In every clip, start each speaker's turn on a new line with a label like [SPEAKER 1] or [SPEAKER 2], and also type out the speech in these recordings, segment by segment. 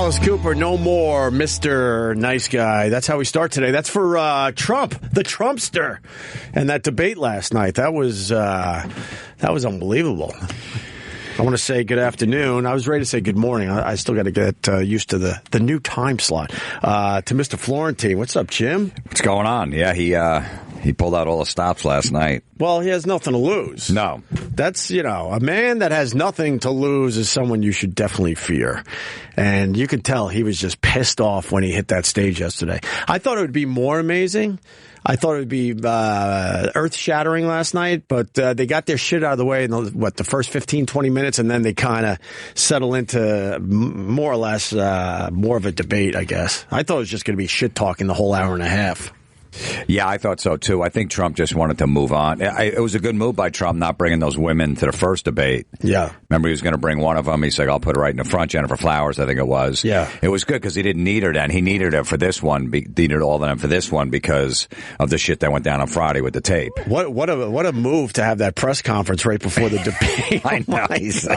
[SPEAKER 1] Alice Cooper, no more Mr. Nice Guy. That's how we start today. That's for Trump, the Trumpster, and that debate last night. That was unbelievable. I want to say good afternoon. I was ready to say good morning. I still got to get used to the new time slot. To Mr. Florentine. What's up, Jim?
[SPEAKER 2] What's going on? Yeah, he pulled out all the stops last night.
[SPEAKER 1] Well, he has nothing to lose.
[SPEAKER 2] No.
[SPEAKER 1] That's, a man that has nothing to lose is someone you should definitely fear. And you could tell he was just pissed off when he hit that stage yesterday. I thought it would be more amazing. I thought it would be earth-shattering last night, but they got their shit out of the way in the first 15, 20 minutes, and then they kind of settle into more or less more of a debate, I guess. I thought it was just going to be shit-talking the whole hour and a half.
[SPEAKER 2] Yeah, I thought so, too. I think Trump just wanted to move on. It was a good move by Trump not bringing those women to the first debate.
[SPEAKER 1] Yeah.
[SPEAKER 2] Remember, he was going to bring one of them. He's like, I'll put her right in the front, Jennifer Flowers, I think it was.
[SPEAKER 1] Yeah.
[SPEAKER 2] It was good because he didn't need her then. He needed her for this one. He needed all of them for this one because of the shit that went down on Friday with the tape.
[SPEAKER 1] What a move to have that press conference right before the debate.
[SPEAKER 2] I know.
[SPEAKER 1] He's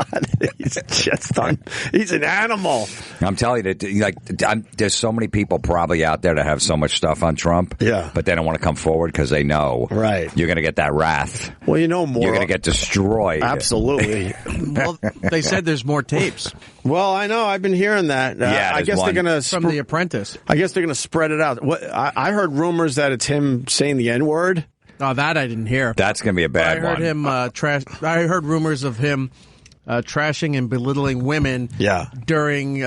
[SPEAKER 1] just done. He's an animal.
[SPEAKER 2] I'm telling you, there's so many people probably out there that have so much stuff on Trump.
[SPEAKER 1] Yeah.
[SPEAKER 2] But they don't want to come forward because they know you're going to get that wrath.
[SPEAKER 1] Well, more.
[SPEAKER 2] You're going to get destroyed.
[SPEAKER 1] Absolutely.
[SPEAKER 3] Well, they said there's more tapes.
[SPEAKER 1] Well, I know. I've been hearing that. I guess they're going to
[SPEAKER 3] from The Apprentice.
[SPEAKER 1] I guess they're going to spread it out. I heard rumors that it's him saying the N-word.
[SPEAKER 3] Oh, that I didn't hear.
[SPEAKER 2] That's going to be a bad one.
[SPEAKER 3] I heard him I heard rumors of him trashing and belittling women during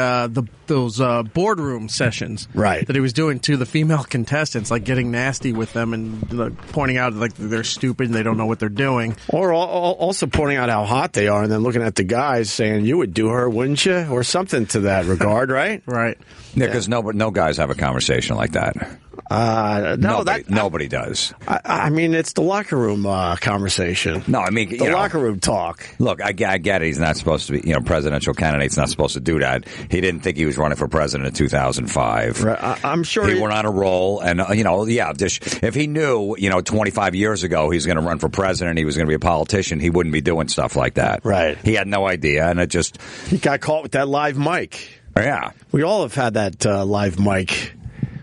[SPEAKER 3] those boardroom sessions that he was doing to the female contestants, like getting nasty with them and pointing out like they're stupid and they don't know what they're doing.
[SPEAKER 1] Or also pointing out how hot they are and then looking at the guys saying, you would do her, wouldn't you? Or something to that regard, right?
[SPEAKER 3] Right.
[SPEAKER 2] Yeah, because no guys have a conversation like that. Nobody does.
[SPEAKER 1] I mean, it's the locker room conversation.
[SPEAKER 2] No, I mean
[SPEAKER 1] the locker room talk.
[SPEAKER 2] Look, I get it. He's not supposed to be. Presidential candidate's not supposed to do that. He didn't think he was running for president in 2005.
[SPEAKER 1] Right. I'm sure
[SPEAKER 2] he went on a roll, and if he knew, 25 years ago he's going to run for president, he was going to be a politician, he wouldn't be doing stuff like that.
[SPEAKER 1] Right.
[SPEAKER 2] He had no idea, and
[SPEAKER 1] he got caught with that live mic.
[SPEAKER 2] Yeah.
[SPEAKER 1] We all have had that live mic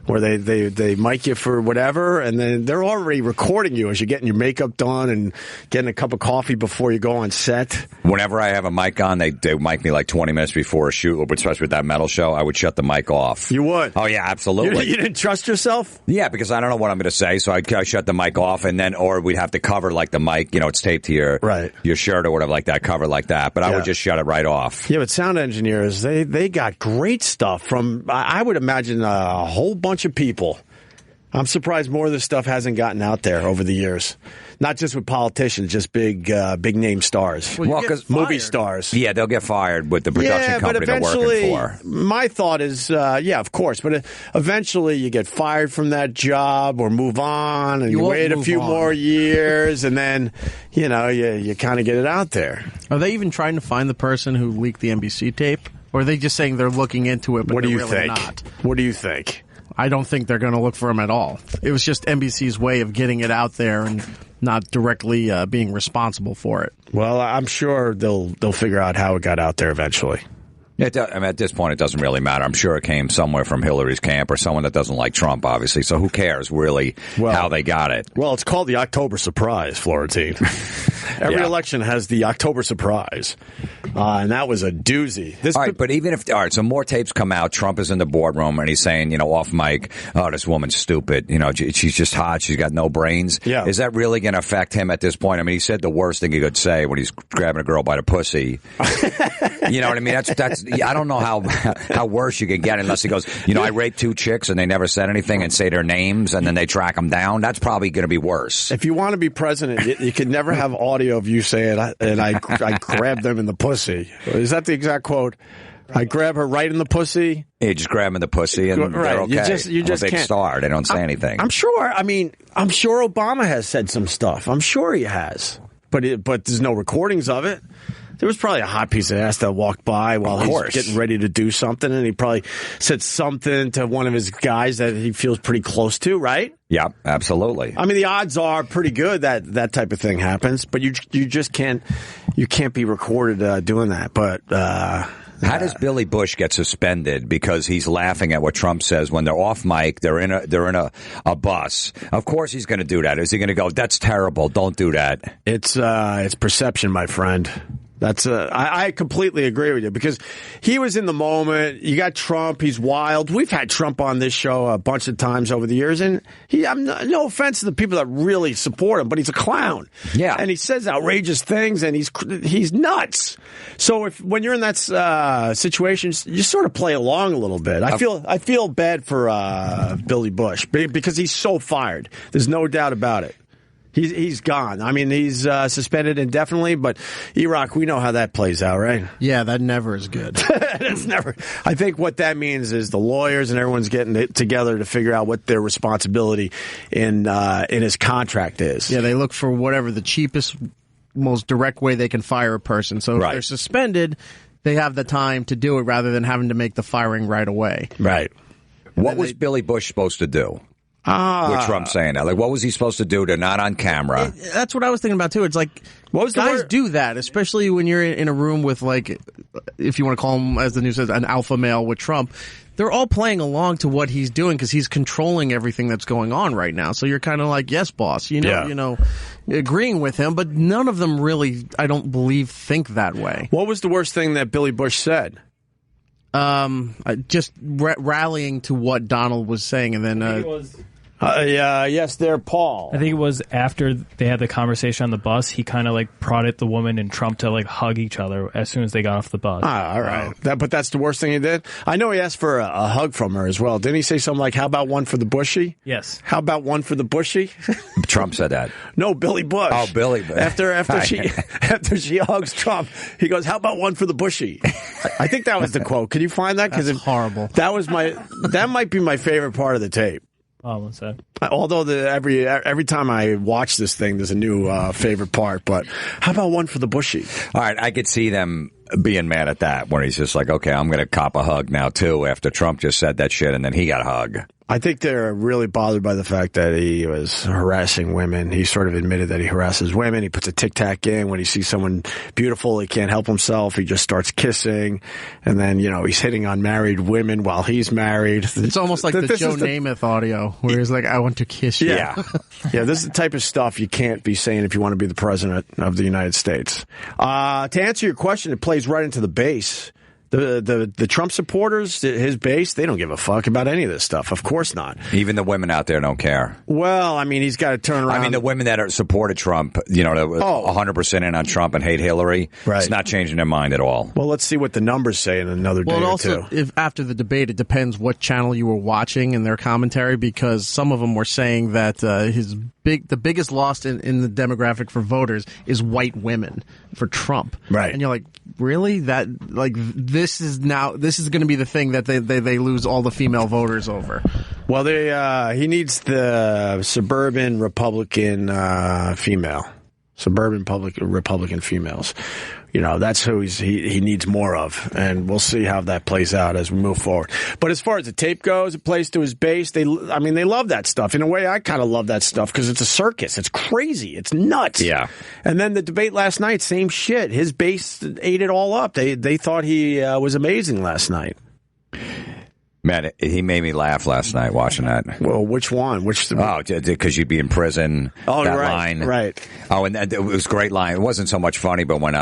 [SPEAKER 1] where they mic you for whatever, and then they're already recording you as you're getting your makeup done and getting a cup of coffee before you go on set.
[SPEAKER 2] Whenever I have a mic on, they mic me like 20 minutes before a shoot, especially with that metal show, I would shut the mic off.
[SPEAKER 1] You would?
[SPEAKER 2] Oh, yeah, absolutely.
[SPEAKER 1] You didn't trust yourself?
[SPEAKER 2] Yeah, because I don't know what I'm going to say, so I shut the mic off, or we'd have to cover like the mic, it's taped to your shirt or whatever like that, cover like that, but I would just shut it right off.
[SPEAKER 1] Yeah, but sound engineers, they got great stuff from, I would imagine, a whole bunch of people. I'm surprised more of this stuff hasn't gotten out there over the years. Not just with politicians, just big name stars.
[SPEAKER 3] Well, because
[SPEAKER 1] movie stars.
[SPEAKER 2] Yeah, they'll get fired with the production company they're working for.
[SPEAKER 1] My thought is, of course, but eventually you get fired from that job or move on, and you wait a few more years, and then you kind of get it out there.
[SPEAKER 3] Are they even trying to find the person who leaked the NBC tape, or are they just saying they're looking into it? But
[SPEAKER 1] what do you
[SPEAKER 3] really
[SPEAKER 1] think?
[SPEAKER 3] Not?
[SPEAKER 1] What do you think?
[SPEAKER 3] I don't think they're going to look for him at all. It was just NBC's way of getting it out there and not directly being responsible for it.
[SPEAKER 1] Well, I'm sure they'll figure out how it got out there eventually.
[SPEAKER 2] At this point, it doesn't really matter. I'm sure it came somewhere from Hillary's camp or someone that doesn't like Trump, obviously. So who cares, really, how they got it?
[SPEAKER 1] Well, it's called the October surprise, Florentine. Every election has the October surprise, and that was a doozy.
[SPEAKER 2] But even if so more tapes come out. Trump is in the boardroom and he's saying, off mic, "Oh, this woman's stupid. She's just hot. She's got no brains."
[SPEAKER 1] Yeah.
[SPEAKER 2] Is that really going to affect him at this point? I mean, he said the worst thing he could say when he's grabbing a girl by the pussy. You know what I mean? That's. I don't know how worse you can get unless he goes, I raped 2 chicks and they never said anything and say their names and then they track them down. That's probably going to be worse.
[SPEAKER 1] If you want to be president, you can never have audio of you saying, and I grabbed them in the pussy. Is that the exact quote? I grab her right in the pussy.
[SPEAKER 2] Yeah, just grab them in the pussy and they're okay.
[SPEAKER 1] You just
[SPEAKER 2] big
[SPEAKER 1] can't.
[SPEAKER 2] Star. They don't say anything.
[SPEAKER 1] I'm sure. I mean, I'm sure Obama has said some stuff. I'm sure he has. But there's no recordings of it. There was probably a hot piece of ass that walked by while he was getting ready to do something, and he probably said something to one of his guys that he feels pretty close to, right?
[SPEAKER 2] Yeah, absolutely.
[SPEAKER 1] I mean, the odds are pretty good that that type of thing happens, but you just can't be recorded doing that. But
[SPEAKER 2] How does Billy Bush get suspended because he's laughing at what Trump says when they're off mic? They're in a bus. Of course, he's going to do that. Is he going to go? That's terrible. Don't do that.
[SPEAKER 1] It's perception, my friend. That's I completely agree with you because he was in the moment. You got Trump; he's wild. We've had Trump on this show a bunch of times over the years, and no offense to the people that really support him, but he's a clown.
[SPEAKER 2] Yeah,
[SPEAKER 1] and he says outrageous things, and he's nuts. So when you're in that situation, you sort of play along a little bit. I feel bad for Billy Bush because he's so fired. There's no doubt about it. He's gone. I mean, he's suspended indefinitely, but E-Rock, we know how that plays out, right?
[SPEAKER 3] Yeah, that never is good.
[SPEAKER 1] That's never. I think what that means is the lawyers and everyone's getting it together to figure out what their responsibility in his contract is.
[SPEAKER 3] Yeah, they look for whatever the cheapest, most direct way they can fire a person. So if they're suspended, they have the time to do it rather than having to make the firing right away.
[SPEAKER 1] Right.
[SPEAKER 2] What was Billy Bush supposed to do? With Trump saying that. Like, what was he supposed to do to not on camera?
[SPEAKER 3] That's what I was thinking about, too. It's like, guys do that, especially when you're in a room with, like, if you want to call him, as the news says, an alpha male with Trump. They're all playing along to what he's doing because he's controlling everything that's going on right now. So you're kind of like, yes, boss, you know, agreeing with him. But none of them really, I don't believe, think that way.
[SPEAKER 1] What was the worst thing that Billy Bush said?
[SPEAKER 3] Just rallying to what Donald was saying, and then
[SPEAKER 1] yes, there, Paul.
[SPEAKER 4] I think it was after they had the conversation on the bus. He kind of like prodded the woman and Trump to like hug each other as soon as they got off the bus.
[SPEAKER 1] All right. But that's the worst thing he did. I know he asked for a hug from her as well. Didn't he say something like, "How about one for the Bushy"?
[SPEAKER 4] Yes.
[SPEAKER 1] How about one for the Bushy?
[SPEAKER 2] Trump said that.
[SPEAKER 1] No, Billy Bush.
[SPEAKER 2] Oh, Billy.
[SPEAKER 1] After she hugs Trump, he goes, "How about one for the Bushy?" I think that was the quote. Can you find that?
[SPEAKER 3] That's horrible.
[SPEAKER 1] That might be my favorite part of the tape.
[SPEAKER 4] Oh, what's that?
[SPEAKER 1] Although every time I watch this thing, there's a new favorite part. But how about one for the Bushy?
[SPEAKER 2] All right, I could see them being mad at that, where he's just like, okay, I'm going to cop a hug now, too, after Trump just said that shit, and then he got a hug.
[SPEAKER 1] I think they're really bothered by the fact that he was harassing women. He sort of admitted that he harasses women. He puts a tic-tac in. When he sees someone beautiful, he can't help himself. He just starts kissing. And then, he's hitting on married women while he's married.
[SPEAKER 3] It's almost like the Joe Namath audio, where he's like, "I want to kiss you."
[SPEAKER 1] Yeah. Yeah, this is the type of stuff you can't be saying if you want to be the president of the United States. To answer your question, it plays right into the base. The Trump supporters, his base, they don't give a fuck about any of this stuff. Of course not.
[SPEAKER 2] Even the women out there don't care.
[SPEAKER 1] Well, I mean, he's got to turn around.
[SPEAKER 2] I mean, the women that supported Trump, 100% in on Trump and hate Hillary, it's not changing their mind at all.
[SPEAKER 1] Well, let's see what the numbers say in another day or two.
[SPEAKER 3] If after the debate, it depends what channel you were watching and their commentary, because some of them were saying that the biggest loss in the demographic for voters is white women for Trump.
[SPEAKER 1] Right.
[SPEAKER 3] And you're like, really? This is going to be the thing that they lose all the female voters over.
[SPEAKER 1] Well, he needs the suburban Republican female. Suburban Republican females. That's who he needs more of, and we'll see how that plays out as we move forward. But as far as the tape goes, it plays to his base. They love that stuff. In a way, I kind of love that stuff because it's a circus. It's crazy. It's nuts.
[SPEAKER 2] Yeah.
[SPEAKER 1] And then the debate last night, same shit. His base ate it all up. They thought he was amazing last night.
[SPEAKER 2] Man, he made me laugh last night watching that.
[SPEAKER 1] Well, which one?
[SPEAKER 2] Because you'd be in prison.
[SPEAKER 1] Oh,
[SPEAKER 2] that
[SPEAKER 1] right,
[SPEAKER 2] line.
[SPEAKER 1] Right.
[SPEAKER 2] Oh, and it was a great line. It wasn't so much funny, but when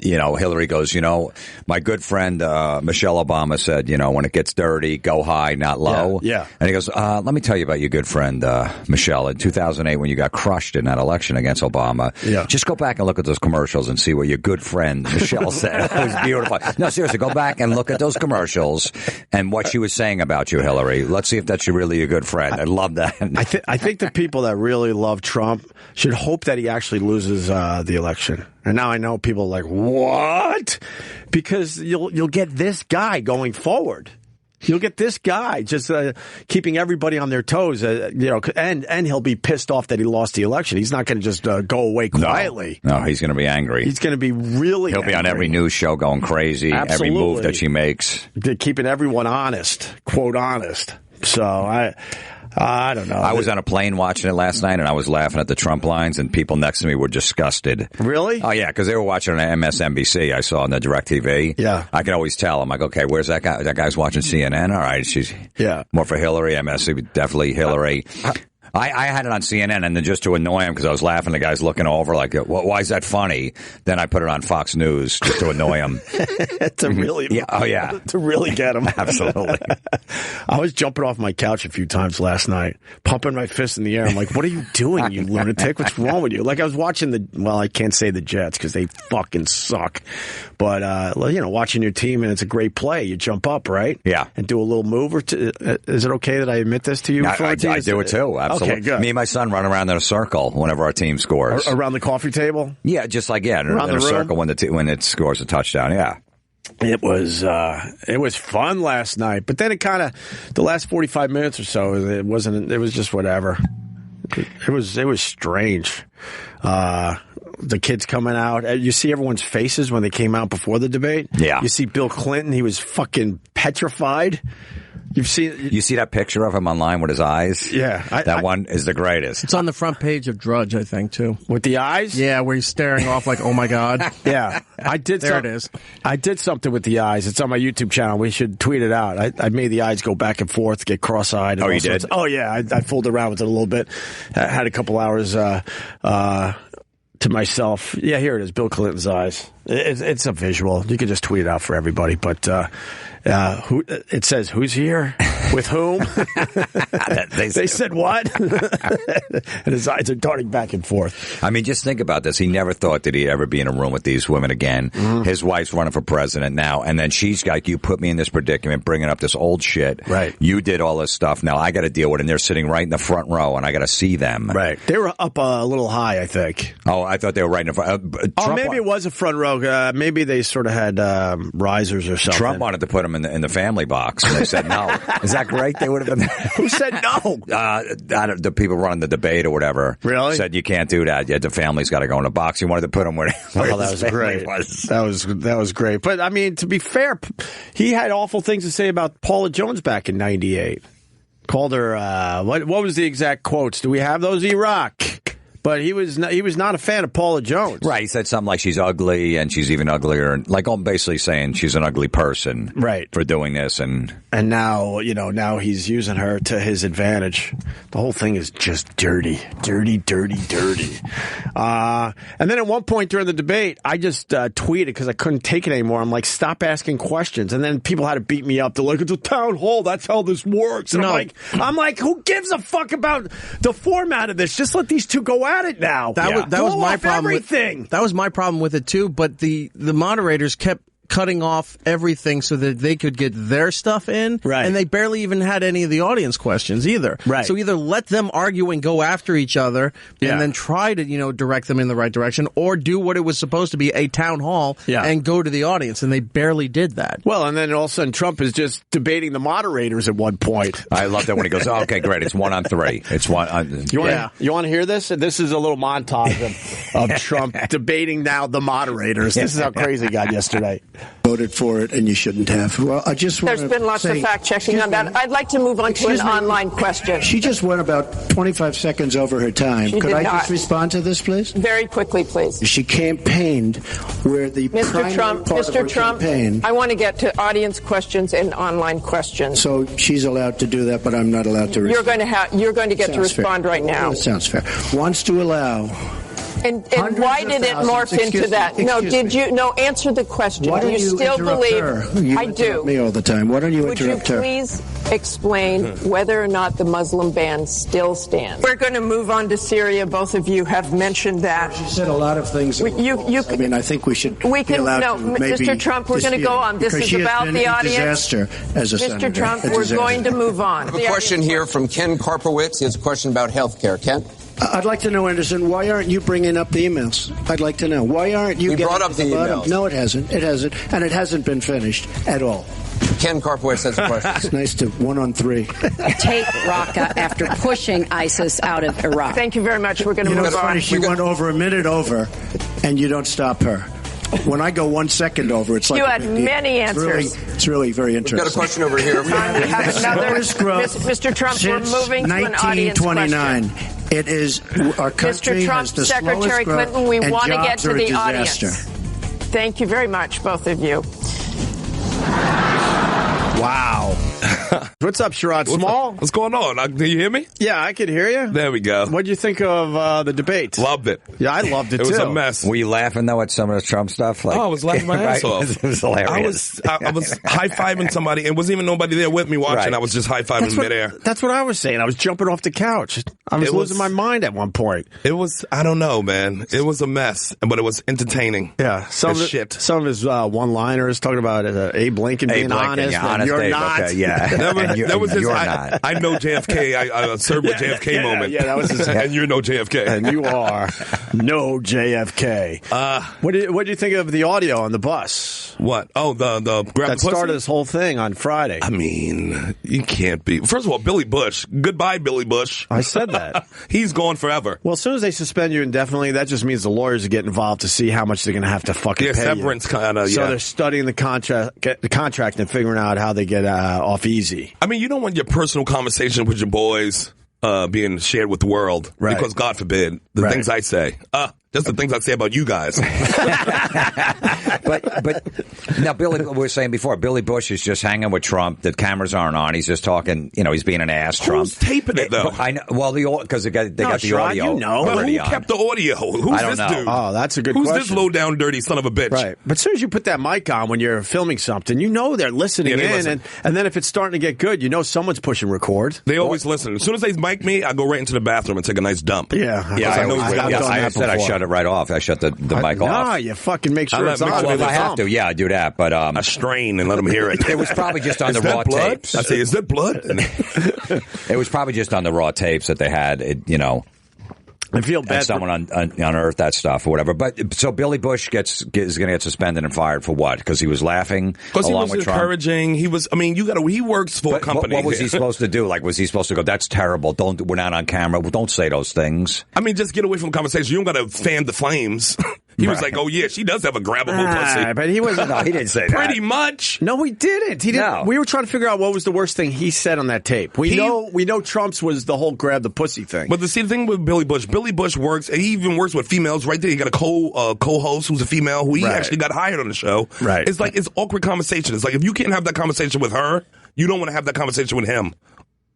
[SPEAKER 2] Hillary goes, my good friend Michelle Obama said, when it gets dirty, go high, not low.
[SPEAKER 1] Yeah.
[SPEAKER 2] And he goes, let me tell you about your good friend Michelle. In 2008, when you got crushed in that election against Obama, just go back and look at those commercials and see what your good friend Michelle said. It was beautiful. No, seriously, go back and look at those commercials and what she was saying about you, Hillary. Let's see if that's really your good friend. I love that.
[SPEAKER 1] I think the people that really love Trump should hope that he actually loses the election. And now I know people are like, what? Because you'll get this guy going forward. You'll get this guy just keeping everybody on their toes, and he'll be pissed off that he lost the election. He's not going to just go away quietly.
[SPEAKER 2] No, he's going to be angry.
[SPEAKER 1] He's going to be really
[SPEAKER 2] He'll be on every news show going crazy,
[SPEAKER 1] Absolutely.
[SPEAKER 2] Every move that she makes.
[SPEAKER 1] Keeping everyone honest, quote honest. So I don't know.
[SPEAKER 2] I was on a plane watching it last night, and I was laughing at the Trump lines, and people next to me were disgusted.
[SPEAKER 1] Really?
[SPEAKER 2] Oh, yeah, because they were watching on MSNBC. I saw on the DirecTV.
[SPEAKER 1] Yeah.
[SPEAKER 2] I can always tell. I'm like, okay, where's that guy? That guy's watching CNN. All right, she's more for Hillary. MSNBC, definitely Hillary. I had it on CNN, and then just to annoy him because I was laughing, the guy's looking over like, why is that funny? Then I put it on Fox News just to annoy him.
[SPEAKER 1] To really, to really get him.
[SPEAKER 2] Absolutely.
[SPEAKER 1] I was jumping off my couch a few times last night, pumping my fist in the air. I'm like, what are you doing, you lunatic? What's wrong with you? Like I was watching I can't say the Jets because they fucking suck. But, watching your team and it's a great play. You jump up, right?
[SPEAKER 2] Yeah.
[SPEAKER 1] And do a little move or two. Is it okay that I admit this to you?
[SPEAKER 2] I do it too. Absolutely.
[SPEAKER 1] Okay, good.
[SPEAKER 2] Me and my son run around in a circle whenever our team scores.
[SPEAKER 1] Around the coffee table?
[SPEAKER 2] Yeah, just like, in a circle when it scores a touchdown, yeah.
[SPEAKER 1] It was fun last night, but then it kind of, the last 45 minutes or so, it was just whatever. It was strange. The kids coming out. You see everyone's faces when they came out before the debate.
[SPEAKER 2] Yeah.
[SPEAKER 1] You see Bill Clinton, he was fucking petrified. You see
[SPEAKER 2] that picture of him online with his eyes?
[SPEAKER 1] Yeah.
[SPEAKER 2] That one is the greatest.
[SPEAKER 3] It's on the front page of Drudge, I think, too.
[SPEAKER 1] With the eyes?
[SPEAKER 3] Yeah, where he's staring off like, oh my God.
[SPEAKER 1] Yeah. There it is. I did something with the eyes. It's on my YouTube channel. We should tweet it out. I made the eyes go back and forth, get cross-eyed.
[SPEAKER 2] Oh, you did?
[SPEAKER 1] Oh, yeah. I fooled around with it a little bit. I had a couple hours to myself. Yeah, here it is. Bill Clinton's eyes. It's a visual. You can just tweet it out for everybody. But it says, who's here? With whom? They said what? And his eyes are darting back and forth.
[SPEAKER 2] I mean, just think about this. He never thought that he'd ever be in a room with these women again. Mm-hmm. His wife's running for president now, and then she's like, you put me in this predicament, bringing up this old shit.
[SPEAKER 1] Right.
[SPEAKER 2] You did all this stuff. Now I got to deal with it, and they're sitting right in the front row, and I got to see them.
[SPEAKER 1] Right. They were up a little high, I think.
[SPEAKER 2] Oh, I thought they were right in the front.
[SPEAKER 1] Maybe it was a front row. Maybe they sort of had risers or something.
[SPEAKER 2] Trump wanted to put them in the family box, and they said no. Is that great? They would have been.
[SPEAKER 1] Who said no?
[SPEAKER 2] The people running the debate or whatever.
[SPEAKER 1] Really?
[SPEAKER 2] Said you can't do that. Yet the family's got to go in a box. He wanted to put them where
[SPEAKER 1] that was great. That was great. But I mean, to be fair, he had awful things to say about Paula Jones back in '98. Called her. What was the exact quotes? Do we have those? Iraq. But he was not a fan of Paula Jones.
[SPEAKER 2] Right. He said something like she's ugly and she's even uglier. Like I'm basically saying she's an ugly person.
[SPEAKER 1] Right. For
[SPEAKER 2] doing this. And
[SPEAKER 1] now, now he's using her to his advantage. The whole thing is just dirty. Dirty, dirty, dirty. And then at one point during the debate, I just tweeted because I couldn't take it anymore. I'm like, stop asking questions. And then people had to beat me up. They're like, it's a town hall. That's how this works. And I'm like, who gives a fuck about the format of this? Just let these two go at it now.
[SPEAKER 3] That was my problem.
[SPEAKER 1] Everything.
[SPEAKER 3] That was my problem with it too. But the moderators kept cutting off everything so that they could get their stuff in.
[SPEAKER 1] Right.
[SPEAKER 3] And they barely even had any of the audience questions either.
[SPEAKER 1] Right.
[SPEAKER 3] So either let them argue and go after each other and then try to, direct them in the right direction, or do what it was supposed to be, a town hall, and go to the audience. And they barely did that.
[SPEAKER 1] Well, and then all of a sudden Trump is just debating the moderators at one point.
[SPEAKER 2] I love that when he goes, oh, okay, great. It's 1 on 3. It's one.
[SPEAKER 1] You want to hear this? This is a little montage of Trump debating now the moderators. This is how crazy it got yesterday.
[SPEAKER 5] Voted for it, and you shouldn't have. Well, I just want
[SPEAKER 6] There's been lots of fact-checking on that. I'd like to move on to an online question.
[SPEAKER 5] She just went about 25 seconds over her time. Could I just respond to this, please?
[SPEAKER 6] Very quickly, please.
[SPEAKER 5] She campaigned where the primary part of her campaign.
[SPEAKER 6] I want to get to audience questions and online questions.
[SPEAKER 5] So she's allowed to do that, but I'm not allowed to respond.
[SPEAKER 6] You're going to get to respond right now.
[SPEAKER 5] That sounds fair. Wants to allow.
[SPEAKER 6] And why did it morph into that? Answer the question. Do you still believe?
[SPEAKER 5] I do. Me all the time. Why don't you interrupt her?
[SPEAKER 6] Would you please explain whether or not the Muslim ban still stands? We're going to move on to Syria. Both of you have mentioned that.
[SPEAKER 5] She said a lot of things. I think we should. We can.
[SPEAKER 6] Mr. Trump, we're going to go on. This is about the audience.
[SPEAKER 5] Disaster as a
[SPEAKER 6] Mr. Trump, we're going to move on.
[SPEAKER 7] I have a question here from Ken Karpowicz. He has a question about health care. Ken?
[SPEAKER 5] I'd like to know, Anderson, why aren't you bringing up the emails? I'd like to know. Why aren't you
[SPEAKER 7] getting brought up the emails?
[SPEAKER 5] No, it hasn't. It hasn't. And it hasn't been finished at all.
[SPEAKER 7] Ken Karpowicz has a question.
[SPEAKER 5] It's nice to 1 on 3.
[SPEAKER 8] Take Raqqa after pushing ISIS out of Iraq.
[SPEAKER 6] Thank you very much. We're going to move on.
[SPEAKER 5] She went over a minute over, and you don't stop her. When I go 1 second over, it's like
[SPEAKER 6] you had many answers.
[SPEAKER 5] It's really very interesting.
[SPEAKER 7] We've got a question over here.
[SPEAKER 6] We have another. Mr. Trump, we're moving to an audience question.
[SPEAKER 5] It is our country
[SPEAKER 6] Mr. Trump,
[SPEAKER 5] has the
[SPEAKER 6] Secretary
[SPEAKER 5] growth,
[SPEAKER 6] Clinton, we
[SPEAKER 5] and
[SPEAKER 6] want to get
[SPEAKER 5] jobs
[SPEAKER 6] to
[SPEAKER 5] are a
[SPEAKER 6] the
[SPEAKER 5] disaster.
[SPEAKER 6] audience. Thank you very much, both of you.
[SPEAKER 1] Wow. What's up, Sherrod Small?
[SPEAKER 9] What's going on? Can you hear me?
[SPEAKER 1] Yeah, I could hear you.
[SPEAKER 9] There we go.
[SPEAKER 1] What'd you think of the debate?
[SPEAKER 9] Loved it.
[SPEAKER 1] Yeah, I loved it, too.
[SPEAKER 9] It was a mess.
[SPEAKER 2] Were you laughing, though, at some of the Trump stuff?
[SPEAKER 9] I was laughing my ass off.
[SPEAKER 2] It was hilarious.
[SPEAKER 9] I was high-fiving somebody, and wasn't even nobody there with me watching.
[SPEAKER 2] Right.
[SPEAKER 9] I was just high-fiving midair.
[SPEAKER 1] That's what I was saying. I was jumping off the couch. I was losing my mind at one point.
[SPEAKER 9] It was, I don't know, man. It was a mess, but it was entertaining.
[SPEAKER 1] Yeah. Some of his one-liners talking about Abe Lincoln being honest.
[SPEAKER 2] Honest
[SPEAKER 1] you're
[SPEAKER 2] Abe,
[SPEAKER 1] not.
[SPEAKER 2] okay, yeah.
[SPEAKER 9] That was his
[SPEAKER 2] not.
[SPEAKER 9] I know JFK. I served with JFK moment.
[SPEAKER 1] Yeah, that was his.
[SPEAKER 9] And you're no JFK.
[SPEAKER 1] And you are no JFK. What did you think of the audio on the bus?
[SPEAKER 9] What? Oh, the grab
[SPEAKER 1] that started this whole thing on Friday.
[SPEAKER 9] I mean, you can't be. First of all, Billy Bush. Goodbye, Billy Bush.
[SPEAKER 1] I said that.
[SPEAKER 9] He's gone forever.
[SPEAKER 1] Well, as soon as they suspend you indefinitely, that just means the lawyers get involved to see how much they're going to have to fucking pay
[SPEAKER 9] severance kind of.
[SPEAKER 1] So they're studying the contract and figuring out how they get off easy.
[SPEAKER 9] I mean, you don't want your personal conversation with your boys being shared with the world, right? Because God forbid the things I say. Just the things I say about you guys.
[SPEAKER 2] but now, Billy, we were saying before, Billy Bush is just hanging with Trump. The cameras aren't on. He's just talking. He's being an ass. Trump.
[SPEAKER 9] Who's taping it though?
[SPEAKER 2] I know. Well, because they got the audio.
[SPEAKER 9] But who kept the audio? Who's this dude?
[SPEAKER 1] Oh, that's a good question.
[SPEAKER 9] Who's this low down, dirty son of a bitch?
[SPEAKER 1] Right. But as soon as you put that mic on when you're filming something, they're listening in, and then if it's starting to get good, someone's pushing record.
[SPEAKER 9] They always listen. As soon as they mic me, I go right into the bathroom and take a nice dump.
[SPEAKER 1] Yeah.
[SPEAKER 2] I said I shut it right off. I shut the mic off.
[SPEAKER 1] Nah, you fucking make sure it's on.
[SPEAKER 2] Well, I have to. Yeah, I do that. But
[SPEAKER 9] I strain and let them hear it.
[SPEAKER 2] It was probably just on the raw tapes.
[SPEAKER 9] I say, is that blood?
[SPEAKER 2] It was probably just on the raw tapes that they had.
[SPEAKER 1] I feel bad.
[SPEAKER 2] Someone unearthed that stuff or whatever. But so Billy Bush is going to get suspended and fired for what? Because he was laughing
[SPEAKER 9] because he was encouraging.
[SPEAKER 2] Trump?
[SPEAKER 9] He was. I mean, he works for a company.
[SPEAKER 2] What was he supposed to do? Like, was he supposed to go? That's terrible. We're not on camera. Don't say those things.
[SPEAKER 9] I mean, just get away from the conversation. You don't got to fan the flames. He was like, "Oh yeah, she does have a grabbable pussy."
[SPEAKER 1] But he wasn't.
[SPEAKER 2] No, he didn't say that.
[SPEAKER 9] Pretty much.
[SPEAKER 1] No, he didn't. He didn't. No. We were trying to figure out what was the worst thing he said on that tape. We know Trump's was the whole grab the pussy thing.
[SPEAKER 9] But the thing with Billy Bush works. He even works with females. Right there, he got a co-host who's a female who he actually got hired on the show.
[SPEAKER 1] Right.
[SPEAKER 9] It's like it's awkward conversation. It's like if you can't have that conversation with her, you don't want to have that conversation with him.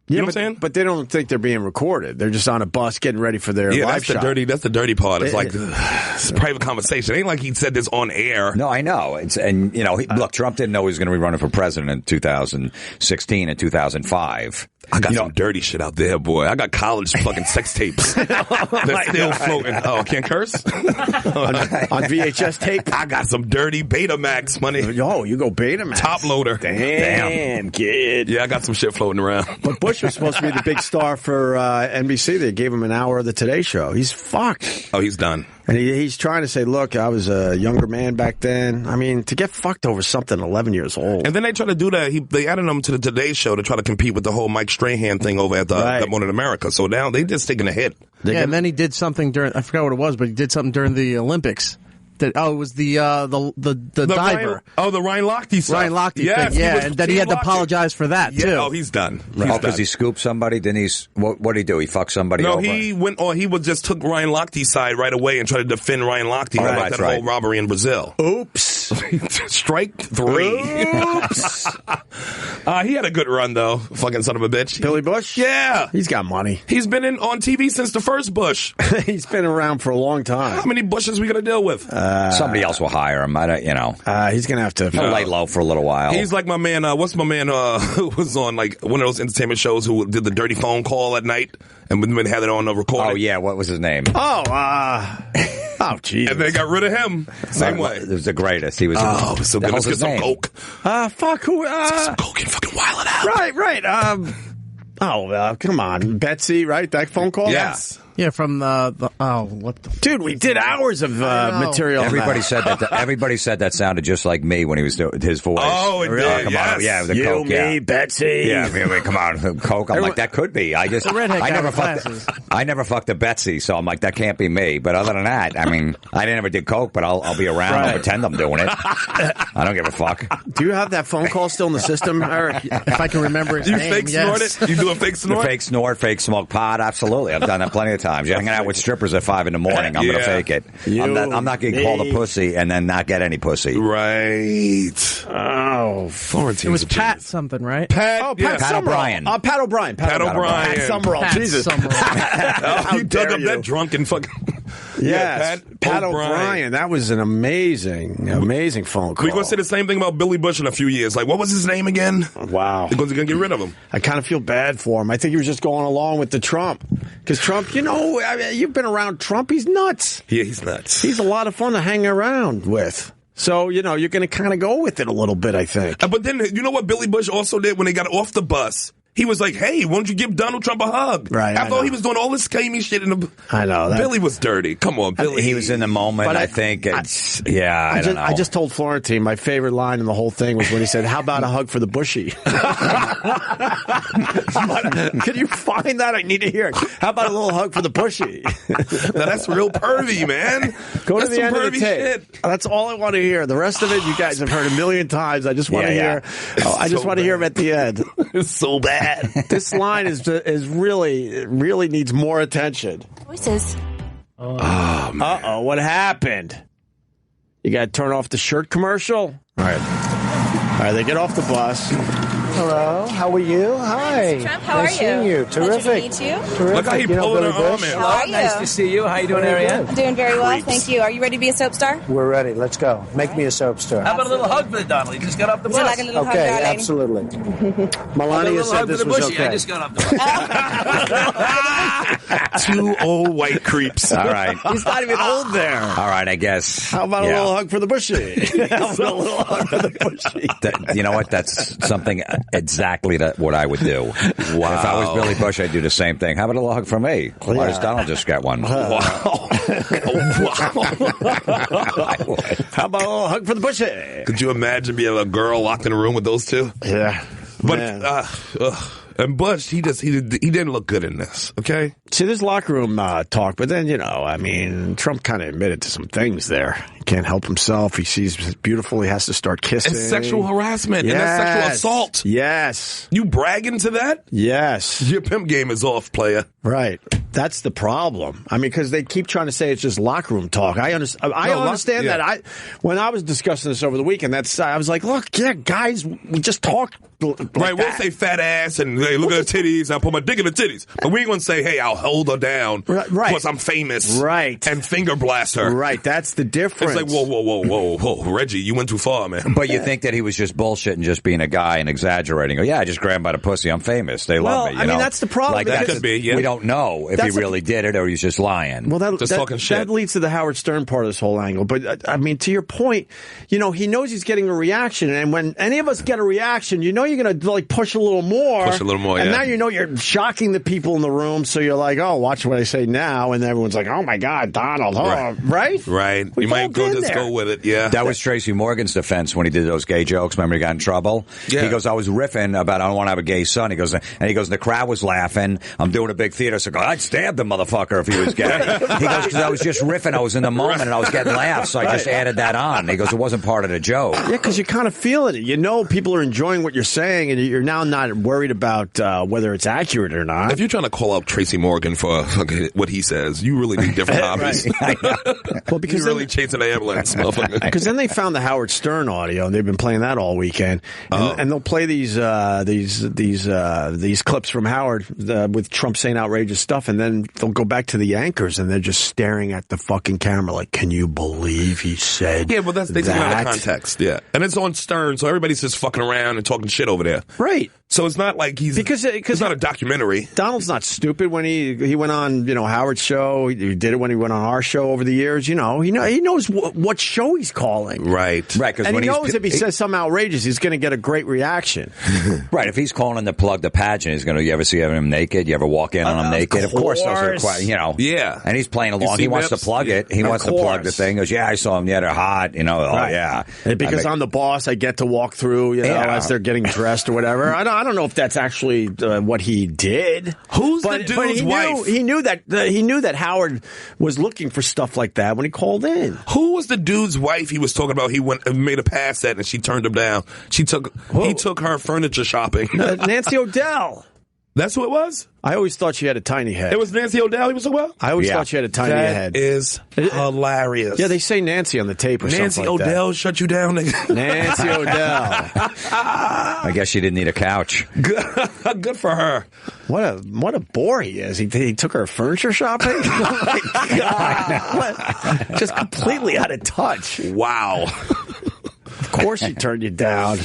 [SPEAKER 9] You know what I'm saying?
[SPEAKER 1] But they don't think they're being recorded. They're just on a bus getting ready for their live shot.
[SPEAKER 9] That's the dirty part. It's like it's a private conversation. It ain't like he said this on air.
[SPEAKER 2] No, I know. Look, Trump didn't know he was going to be running for president in 2016 and 2005.
[SPEAKER 9] I got some dirty shit out there, boy. I got college fucking sex tapes. They're still floating. Oh, I can't curse?
[SPEAKER 1] on VHS tape?
[SPEAKER 9] I got some dirty Betamax money.
[SPEAKER 1] Yo, you go Betamax.
[SPEAKER 9] Top loader.
[SPEAKER 1] Damn, kid.
[SPEAKER 9] Yeah, I got some shit floating around.
[SPEAKER 1] But Bush was supposed to be the big star for NBC. They gave him an hour of the Today Show. He's fucked.
[SPEAKER 9] Oh, he's done.
[SPEAKER 1] And he's trying to say, look, I was a younger man back then. I mean, to get fucked over something 11 years old.
[SPEAKER 9] And then they try to do that. They added him to the Today Show to try to compete with the whole Mike Strahan thing over at the Morning America. So now they just taking a hit.
[SPEAKER 3] And then he did something during, I forgot what it was, but he did something during the Olympics. It was the diver.
[SPEAKER 9] The Ryan Lochte stuff.
[SPEAKER 3] Ryan Lochte thing. Yeah, and then he had to apologize for that, too.
[SPEAKER 9] Oh, he's done.
[SPEAKER 2] Because he scooped somebody? Didn't he? What did he do? He fucked somebody over?
[SPEAKER 9] No, he just took Ryan Lochte's side right away and tried to defend Ryan Lochte about that whole robbery in Brazil.
[SPEAKER 1] Oops.
[SPEAKER 9] Strike 3.
[SPEAKER 1] Oops.
[SPEAKER 9] He had a good run, though. Fucking son of a bitch.
[SPEAKER 1] Billy Bush?
[SPEAKER 9] Yeah.
[SPEAKER 1] He's got money.
[SPEAKER 9] He's been on TV since the first Bush.
[SPEAKER 1] He's been around for a long time.
[SPEAKER 9] How many Bushes we going to deal with?
[SPEAKER 2] Somebody else will hire him.
[SPEAKER 1] He's going to have to
[SPEAKER 2] lay low for a little while.
[SPEAKER 9] He's like my man. What's my man who was on like one of those entertainment shows who did the dirty phone call at night and had it on the recording?
[SPEAKER 2] Oh yeah, what was his name?
[SPEAKER 1] Oh, jeez.
[SPEAKER 9] And they got rid of him. Same way.
[SPEAKER 2] It was the greatest. He was.
[SPEAKER 9] Oh, so good. Let's get some coke.
[SPEAKER 1] Fuck who?
[SPEAKER 9] Some coke and fucking wild it out.
[SPEAKER 1] Right. Come on, Betsy. Right, that phone call.
[SPEAKER 9] Yes.
[SPEAKER 3] Yeah, from what the...
[SPEAKER 1] Dude, we did hours of material.
[SPEAKER 2] Everybody said that. Everybody said that sounded just like me when he was doing his voice.
[SPEAKER 9] Oh, it did.
[SPEAKER 2] Come on, yeah, the
[SPEAKER 1] you,
[SPEAKER 2] coke,
[SPEAKER 1] me, Betsy.
[SPEAKER 2] Yeah, come on, coke. I'm like, that could be. I never fucked a Betsy, so I'm like, that can't be me. But other than that, I mean, I never did coke, but I'll be around. I'll pretend I'm doing it. I don't give a fuck.
[SPEAKER 1] Do you have that phone call still in the system, Eric?
[SPEAKER 3] If I can remember his
[SPEAKER 9] name,
[SPEAKER 3] name,
[SPEAKER 9] fake snort it? You do a fake snort?
[SPEAKER 2] The fake snort, fake smoke pot. Absolutely, I've done that plenty of times. You're hanging out with strippers at 5 a.m. I'm going to fake it. I'm not getting called a pussy and then not get any pussy.
[SPEAKER 9] Right.
[SPEAKER 1] Oh,
[SPEAKER 9] Florentine.
[SPEAKER 3] It was Pat something, right?
[SPEAKER 1] Pat
[SPEAKER 2] O'Brien.
[SPEAKER 1] Pat O'Brien.
[SPEAKER 9] Pat O'Brien.
[SPEAKER 1] Pat Summerall. Jesus.
[SPEAKER 9] You dug up that drunken fucking...
[SPEAKER 1] Yes, Pat O'Brien. That was an amazing phone call.
[SPEAKER 9] We're going to say the same thing about Billy Bush in a few years. Like, what was his name again?
[SPEAKER 1] Wow.
[SPEAKER 9] Because they're going to get rid of him.
[SPEAKER 1] I kind of feel bad for him. I think he was just going along with the Trump. Because Trump, you've been around Trump. He's nuts.
[SPEAKER 9] Yeah, he's nuts.
[SPEAKER 1] He's a lot of fun to hang around with. So, you're going to kind of go with it a little bit, I think.
[SPEAKER 9] But then, you know what Billy Bush also did when they got off the bus? He was like, hey, why don't you give Donald Trump a hug?
[SPEAKER 1] Right.
[SPEAKER 9] I thought he was doing all this scammy shit.
[SPEAKER 1] I know.
[SPEAKER 9] Billy was dirty. Come on, Billy.
[SPEAKER 2] He was in the moment, I think. I don't know.
[SPEAKER 1] I just told Florentine my favorite line in the whole thing was when he said, how about a hug for the bushy? Can you find that? I need to hear it. How about a little hug for the bushy?
[SPEAKER 9] Now, that's real pervy, man.
[SPEAKER 1] Go to
[SPEAKER 9] that's
[SPEAKER 1] the end of the tape.
[SPEAKER 9] Shit.
[SPEAKER 1] That's all I want to hear. The rest of it, you guys have heard a million times. I just want to hear. I just want to hear him at the end.
[SPEAKER 9] It's so bad.
[SPEAKER 1] This line is really needs more attention.
[SPEAKER 10] Voices.
[SPEAKER 1] Oh, man. What happened? You got to turn off the shirt commercial? All right, they get off the bus.
[SPEAKER 5] Hello, how are you? Hi.
[SPEAKER 10] Trump, how
[SPEAKER 5] nice
[SPEAKER 10] are
[SPEAKER 5] seeing you.
[SPEAKER 10] Pleasure
[SPEAKER 5] Terrific.
[SPEAKER 10] to meet you.
[SPEAKER 5] Terrific.
[SPEAKER 9] Look how he pulling her arm in.
[SPEAKER 10] How are you?
[SPEAKER 11] Nice to see you. How you doing, Ariane?
[SPEAKER 10] I'm doing very well, thank you. Are you ready to be a soap star?
[SPEAKER 5] We're ready. Let's go. Make me a soap star.
[SPEAKER 11] How about a little hug for the Donald? He just got off the
[SPEAKER 10] Would you
[SPEAKER 11] bus.
[SPEAKER 10] like a little hug,
[SPEAKER 5] Okay,
[SPEAKER 10] darling?
[SPEAKER 5] absolutely.
[SPEAKER 11] A
[SPEAKER 5] Melania
[SPEAKER 11] little
[SPEAKER 5] said
[SPEAKER 11] hug for
[SPEAKER 5] this
[SPEAKER 11] the
[SPEAKER 5] was
[SPEAKER 11] bushy.
[SPEAKER 5] okay.
[SPEAKER 11] I just got off the bus.
[SPEAKER 9] 2 old white creeps.
[SPEAKER 2] All right.
[SPEAKER 1] He's not even old there.
[SPEAKER 2] All right, I guess.
[SPEAKER 1] How about a little hug for the bushy? How about a little hug for the bushy?
[SPEAKER 2] You know what? That's something exactly what I would do. Wow. If I was Billy Bush, I'd do the same thing. How about a little hug from me? Why does Donald just get one?
[SPEAKER 1] Wow. How about a little hug for the bushy?
[SPEAKER 9] Could you imagine being a girl locked in a room with those two?
[SPEAKER 1] Yeah.
[SPEAKER 9] But and Bush, he didn't look good in this. Okay.
[SPEAKER 1] See, there's locker room talk, but then Trump kind of admitted to some things there. He can't help himself. He sees beautiful. He has to start kissing.
[SPEAKER 9] It's sexual harassment. Yes. And that's sexual assault.
[SPEAKER 1] Yes.
[SPEAKER 9] You bragging to that?
[SPEAKER 1] Yes.
[SPEAKER 9] Your pimp game is off, player.
[SPEAKER 1] Right. That's the problem. I mean, because they keep trying to say it's just locker room talk. I understand that. When I was discussing this over the weekend, I was like, look, guys, we just talk.
[SPEAKER 9] Right, we'll say fat ass and hey, look at her titties. I'll put my dick in her titties. But we ain't going to say, hey, I'll hold her down because I'm famous.
[SPEAKER 1] Right.
[SPEAKER 9] And finger blast her.
[SPEAKER 1] Right, that's the difference.
[SPEAKER 9] It's like, whoa. Reggie, you went too far, man.
[SPEAKER 2] But you think that he was just bullshitting, just being a guy and exaggerating. I just grabbed by the pussy. I'm famous. They love me.
[SPEAKER 1] I mean, that's the problem.
[SPEAKER 2] Like,
[SPEAKER 9] that could be, yeah.
[SPEAKER 2] We don't know if he really did it or he's just lying.
[SPEAKER 1] Well,
[SPEAKER 9] talking shit.
[SPEAKER 1] That leads to the Howard Stern part of this whole angle. But, I mean, to your point, he knows he's getting a reaction. And when any of us get a reaction, you're going to, push a little more. And now you're shocking the people in the room. So you're like, oh, watch what I say now. And everyone's like, oh, my God, Donald. Oh, right?
[SPEAKER 9] Right. You might go with it, yeah.
[SPEAKER 2] That was Tracy Morgan's defense when he did those gay jokes. Remember he got in trouble? Yeah. He goes, I was riffing about I don't want to have a gay son. He goes, the crowd was laughing. I'm doing a big theater. So I'd stab the motherfucker if he was gay. He goes, because I was just riffing. I was in the moment and I was getting laughs. So I just added that on. He goes, it wasn't part of the joke.
[SPEAKER 1] Yeah, because you kind of feel it. People are enjoying what you're saying and you're now not worried about whether it's accurate or not.
[SPEAKER 9] If you're trying to call out Tracy Morgan for what he says, you really need different hobbies.
[SPEAKER 1] Well, because
[SPEAKER 9] you're really chasing the ambulance, motherfucker.
[SPEAKER 1] Because then they found the Howard Stern audio, and they've been playing that all weekend. And they'll play these clips from Howard with Trump saying outrageous stuff, and then they'll go back to the anchors, and they're just staring at the fucking camera like, "Can you believe he said?"
[SPEAKER 9] Yeah, well, they take it out of context. Yeah, and it's on Stern, so everybody's just fucking around and talking shit over there.
[SPEAKER 1] Right.
[SPEAKER 9] So it's not like it's not a documentary.
[SPEAKER 1] Donald's not stupid when he went on, Howard's show. He did it when he went on our show over the years. He knows what show he's calling.
[SPEAKER 9] Right.
[SPEAKER 2] Because
[SPEAKER 1] and he knows if he says something outrageous, he's going to get a great reaction.
[SPEAKER 2] Right. If he's calling to plug the pageant, he's going to. You ever see him naked? You ever walk in on him naked? Of course. Those are
[SPEAKER 9] Yeah.
[SPEAKER 2] And he's playing along. He wants to plug it. He wants to plug the thing. He goes, yeah, I saw him. Yeah, they're hot. Oh yeah.
[SPEAKER 1] Because I'm the boss, I get to walk through. As they're getting dressed or whatever. I don't know if that's actually what he did.
[SPEAKER 9] Who's the dude's wife?
[SPEAKER 1] He knew that Howard was looking for stuff like that when he called in.
[SPEAKER 9] Who was the dude's wife he was talking about? He went and made a pass at, and she turned him down. He took her furniture shopping.
[SPEAKER 1] Nancy O'Dell.
[SPEAKER 9] That's who it was?
[SPEAKER 1] I always thought she had a tiny head.
[SPEAKER 9] It was Nancy O'Dell he was talking about?
[SPEAKER 1] I always thought she had a tiny head.
[SPEAKER 9] That is hilarious.
[SPEAKER 1] Yeah, they say Nancy on the tape or
[SPEAKER 9] Nancy
[SPEAKER 1] something like
[SPEAKER 9] O'Dell
[SPEAKER 1] that.
[SPEAKER 9] shut you down?
[SPEAKER 1] Nancy O'Dell.
[SPEAKER 2] I guess she didn't need a couch.
[SPEAKER 9] Good for her.
[SPEAKER 1] What a bore he is. He took her furniture shopping? Oh my God. Just completely out of touch.
[SPEAKER 9] Wow.
[SPEAKER 1] Of course she turned you down.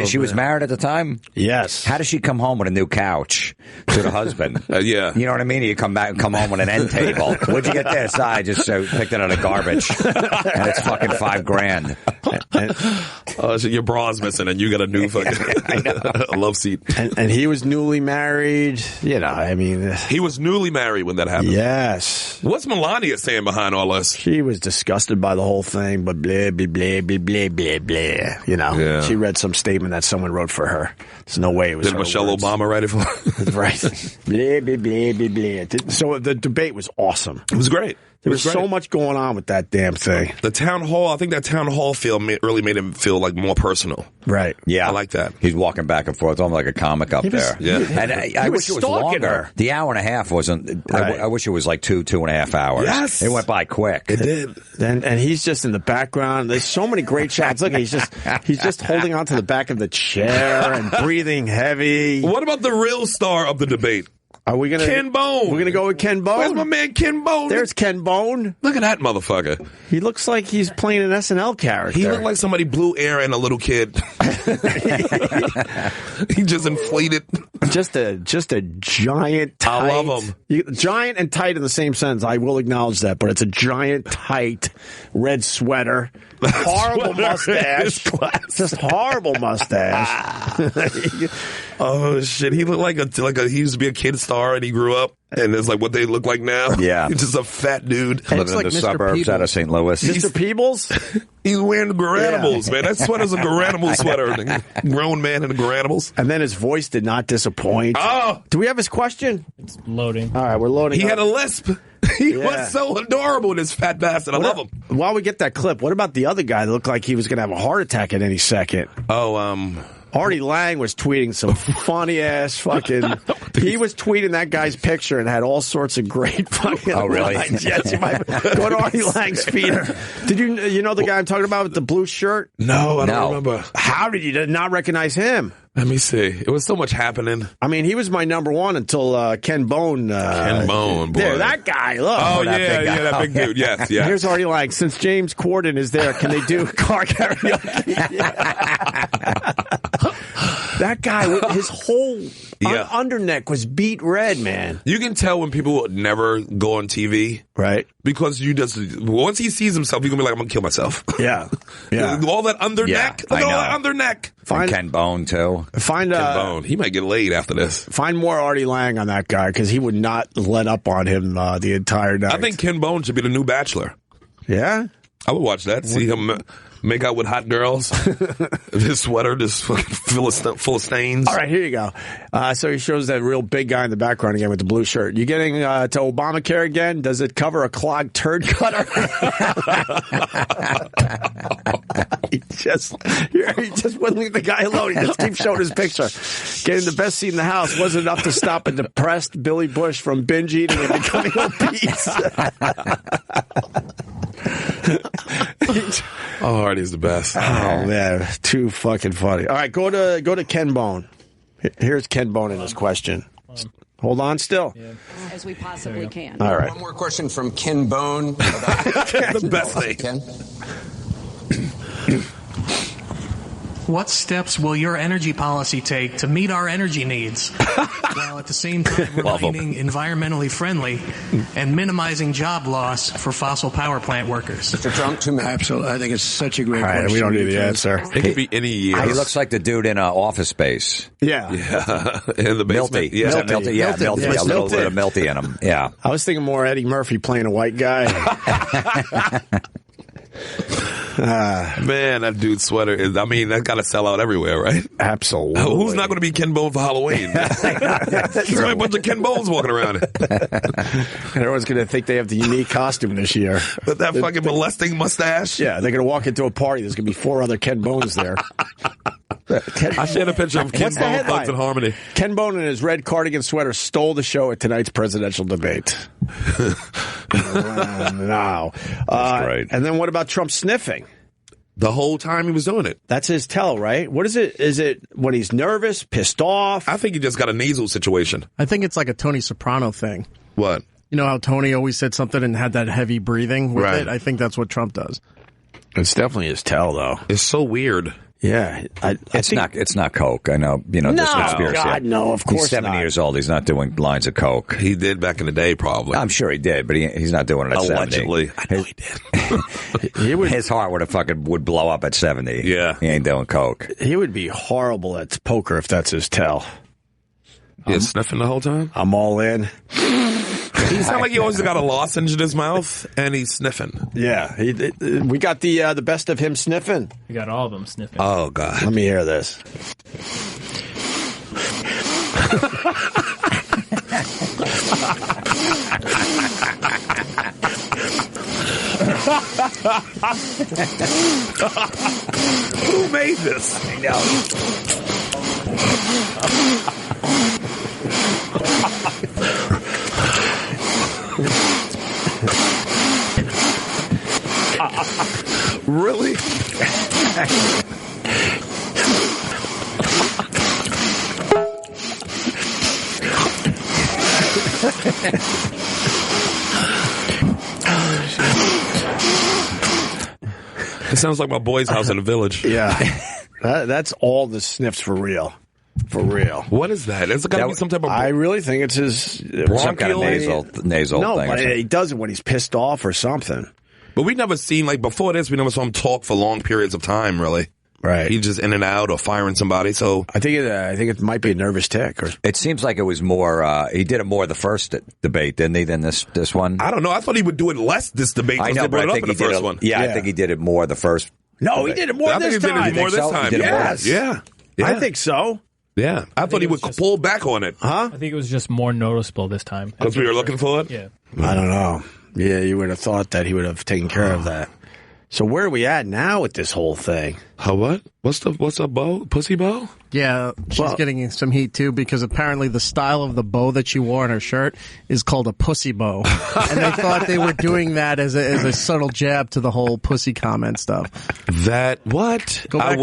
[SPEAKER 2] She was married at the time?
[SPEAKER 1] Yes.
[SPEAKER 2] How does she come home with a new couch to the husband?
[SPEAKER 9] Yeah.
[SPEAKER 2] You know what I mean? You come home with an end table. Where'd you get this? I just picked it out of garbage. And it's fucking $5,000.
[SPEAKER 9] So your bra's missing and you got a new fucking love seat.
[SPEAKER 1] And he was newly married. He
[SPEAKER 9] was newly married when that happened.
[SPEAKER 1] Yes.
[SPEAKER 9] What's Melania saying behind all this?
[SPEAKER 1] She was disgusted by the whole thing, but blah, blah, blah, blah, blah, blah, blah.
[SPEAKER 9] Yeah.
[SPEAKER 1] She read some statement that someone wrote for her. There's no way it was
[SPEAKER 9] Did
[SPEAKER 1] her
[SPEAKER 9] Michelle
[SPEAKER 1] words.
[SPEAKER 9] Obama write it for her?
[SPEAKER 1] Right. Blah, blah, blah, blah, blah. So the debate was awesome.
[SPEAKER 9] It was great.
[SPEAKER 1] There was so much going on with that damn thing.
[SPEAKER 9] The town hall, I think that town hall feel really made him feel like more personal.
[SPEAKER 1] Right.
[SPEAKER 2] Yeah.
[SPEAKER 9] I like that.
[SPEAKER 2] He's walking back and forth, almost like a comic up there.
[SPEAKER 9] Yeah.
[SPEAKER 2] And I wish it was longer.
[SPEAKER 1] Her.
[SPEAKER 2] The hour and a half wasn't.
[SPEAKER 1] Right.
[SPEAKER 2] I wish it was like 2.5 hours.
[SPEAKER 9] Yes.
[SPEAKER 2] It went by quick.
[SPEAKER 9] It did.
[SPEAKER 1] And he's just in the background. There's so many great shots. Look, he's just holding onto the back of the chair and breathing heavy.
[SPEAKER 9] What about the real star of the debate?
[SPEAKER 1] Are we gonna
[SPEAKER 9] Ken Bone?
[SPEAKER 1] We're gonna go with Ken Bone.
[SPEAKER 9] Where's my man Ken Bone?
[SPEAKER 1] There's Ken Bone.
[SPEAKER 9] Look at that motherfucker.
[SPEAKER 1] He looks like he's playing an SNL character.
[SPEAKER 9] He looked like somebody blew air in a little kid. He just inflated.
[SPEAKER 1] Just a giant, tight.
[SPEAKER 9] I love him.
[SPEAKER 1] Giant and tight in the same sentence. I will acknowledge that, but it's a giant, tight red sweater. Horrible mustache. Just horrible mustache.
[SPEAKER 9] Oh shit! He looked like he used to be a kid star, and he grew up, and it's like what they look like now.
[SPEAKER 2] Yeah,
[SPEAKER 9] he's just a fat dude
[SPEAKER 2] living in the
[SPEAKER 3] Mr.
[SPEAKER 2] suburbs
[SPEAKER 3] Peebles.
[SPEAKER 2] out of St. Louis.
[SPEAKER 1] Mr. Peebles.
[SPEAKER 9] He's wearing the Garanimals, man. That sweater's a Garanimal sweater. The grown man in the Garanimals.
[SPEAKER 1] And then his voice did not disappoint.
[SPEAKER 9] Oh,
[SPEAKER 1] do we have his question?
[SPEAKER 4] It's loading.
[SPEAKER 1] All right, we're loading.
[SPEAKER 9] He
[SPEAKER 1] up.
[SPEAKER 9] had a lisp. He was so adorable, this fat bastard. I love him.
[SPEAKER 1] While we get that clip, what about the other guy that looked like he was going to have a heart attack at any second?
[SPEAKER 9] Oh,
[SPEAKER 1] Artie Lang was tweeting some funny ass fucking. He was tweeting that guy's picture and had all sorts of great fucking.
[SPEAKER 2] Oh, really?
[SPEAKER 1] lines. Yes, you might go to Artie Lang's feed. Did you know the guy I'm talking about with the blue shirt?
[SPEAKER 9] No, I don't remember.
[SPEAKER 1] How did you not recognize him?
[SPEAKER 9] Let me see. It was so much happening.
[SPEAKER 1] I mean, he was my number one until Ken Bone.
[SPEAKER 9] Ken Bone, boy.
[SPEAKER 1] There, that guy. Look.
[SPEAKER 9] Oh,
[SPEAKER 1] that
[SPEAKER 9] yeah,
[SPEAKER 1] big guy.
[SPEAKER 9] that big dude. Yes, yeah.
[SPEAKER 1] Here's Artie Lang. Since James Corden is there, can they do car karaoke? That guy, his whole underneck was beat red, man.
[SPEAKER 9] You can tell when people would never go on TV.
[SPEAKER 1] Right.
[SPEAKER 9] Because once he sees himself, he's going to be like, I'm going to kill myself.
[SPEAKER 1] Yeah. Yeah.
[SPEAKER 9] All that underneck.
[SPEAKER 2] Yeah,
[SPEAKER 9] Look at all
[SPEAKER 2] I
[SPEAKER 9] that underneck.
[SPEAKER 2] And Ken Bone, too.
[SPEAKER 9] Ken Bone. He might get laid after this.
[SPEAKER 1] Find more Artie Lang on that guy because he would not let up on him the entire night.
[SPEAKER 9] I think Ken Bone should be the new Bachelor.
[SPEAKER 1] Yeah?
[SPEAKER 9] I would watch that. See him make out with hot girls. His sweater just full of stains.
[SPEAKER 1] All right, here you go. So he shows that real big guy in the background again with the blue shirt. You getting to Obamacare again? Does it cover a clogged turd cutter? he just wouldn't leave the guy alone. He just keeps showing his picture. Getting the best seat in the house wasn't enough to stop a depressed Billy Bush from binge eating and becoming obese.
[SPEAKER 9] Oh, Artie's the best.
[SPEAKER 1] Oh man, too fucking funny. All right, go to Ken Bone. Here's Ken Bone in his question. Hold on still.
[SPEAKER 8] As we possibly can.
[SPEAKER 1] All right.
[SPEAKER 7] One more question from Ken Bone.
[SPEAKER 9] The best thing.
[SPEAKER 7] Ken?
[SPEAKER 12] what steps will your energy policy take to meet our energy needs, while at the same time remaining environmentally friendly and minimizing job loss for fossil power plant workers?
[SPEAKER 5] Mr. Trump, 2 minutes. Absolutely. I think it's such a great question.
[SPEAKER 1] We don't need the answer.
[SPEAKER 9] It could be any year.
[SPEAKER 2] He looks like the dude in Office Space.
[SPEAKER 1] Yeah.
[SPEAKER 9] In the basement.
[SPEAKER 2] Milty. Yeah, Milty. Yeah, Milty. A little bit of Milty in him. Yeah.
[SPEAKER 1] I was thinking more Eddie Murphy playing a white guy.
[SPEAKER 9] Man, that dude's sweater is, that got to sell out everywhere, right?
[SPEAKER 1] Absolutely.
[SPEAKER 9] Who's not going to be Ken Bone for Halloween? There's a bunch of Ken Bones walking around.
[SPEAKER 1] Everyone's going to think they have the unique costume this year.
[SPEAKER 9] With that fucking molesting mustache?
[SPEAKER 1] Yeah, they're going to walk into a party. There's going to be 4 other Ken Bones there.
[SPEAKER 9] I shared a picture of Ken Bone, Thugs and Harmony.
[SPEAKER 1] Ken Bone in his red cardigan sweater stole the show at tonight's presidential debate. Now,
[SPEAKER 2] that's great.
[SPEAKER 1] And then what about Trump sniffing?
[SPEAKER 9] The whole time he was doing it.
[SPEAKER 1] That's his tell, right? What is it? Is it when he's nervous, pissed off?
[SPEAKER 9] I think he just got a nasal situation.
[SPEAKER 3] I think it's like a Tony Soprano thing.
[SPEAKER 9] What?
[SPEAKER 3] You know how Tony always said something and had that heavy breathing with it? I think that's what Trump does.
[SPEAKER 1] It's definitely his tell, though.
[SPEAKER 9] It's so weird.
[SPEAKER 1] Yeah,
[SPEAKER 2] it's not coke. I know, this conspiracy.
[SPEAKER 1] God, no, of course
[SPEAKER 2] he's 70 years old. He's not doing lines of coke.
[SPEAKER 9] He did back in the day, probably.
[SPEAKER 2] I'm sure he did, but he's not doing it at 70.
[SPEAKER 9] Allegedly. I know he did.
[SPEAKER 2] His heart would blow up at 70.
[SPEAKER 9] Yeah.
[SPEAKER 2] He ain't doing coke.
[SPEAKER 1] He would be horrible at poker if that's his tell.
[SPEAKER 9] He's sniffing the whole time?
[SPEAKER 1] I'm all in.
[SPEAKER 9] He sounds like he always got a lozenge in his mouth, and he's sniffing.
[SPEAKER 1] Yeah, we got the best of him sniffing.
[SPEAKER 4] We got all of them sniffing.
[SPEAKER 9] Oh, God.
[SPEAKER 1] Let me hear this.
[SPEAKER 9] Who made this?
[SPEAKER 1] I know.
[SPEAKER 9] Really? It sounds like my boy's house in the village.
[SPEAKER 1] Yeah. That's all the sniffs for real. For real.
[SPEAKER 9] What is that? It's got to be some type of...
[SPEAKER 1] I really think it's his...
[SPEAKER 2] Some kind of nasal
[SPEAKER 1] no,
[SPEAKER 2] thing.
[SPEAKER 1] No, but he does it when he's pissed off or something.
[SPEAKER 9] But we never seen, before this, we never saw him talk for long periods of time, really.
[SPEAKER 1] Right.
[SPEAKER 9] He's just in and out or firing somebody, so...
[SPEAKER 1] I think it might be a nervous tick.
[SPEAKER 2] It seems like it was more... he did it more the first debate, didn't he, than this one?
[SPEAKER 9] I don't know. I thought he would do it less this debate.
[SPEAKER 2] I know, but I think he did it. Yeah, I think he did it more the first...
[SPEAKER 1] No, he did it more this time.
[SPEAKER 9] I think he did it more this time.
[SPEAKER 1] Yes.
[SPEAKER 9] Yeah.
[SPEAKER 1] I think so.
[SPEAKER 9] Yeah. I thought he would pull back on it.
[SPEAKER 1] Huh?
[SPEAKER 4] I think it was just more noticeable this time.
[SPEAKER 9] Because we were looking for it?
[SPEAKER 4] Yeah.
[SPEAKER 1] I don't know. Yeah, you would have thought that he would have taken care of that. So where are we at now with this whole thing?
[SPEAKER 9] What? What's a bow? Pussy bow?
[SPEAKER 3] Yeah, she's getting some heat too because apparently the style of the bow that she wore on her shirt is called a pussy bow, and they thought they were doing that as a subtle jab to the whole pussy comment stuff.
[SPEAKER 9] That what? I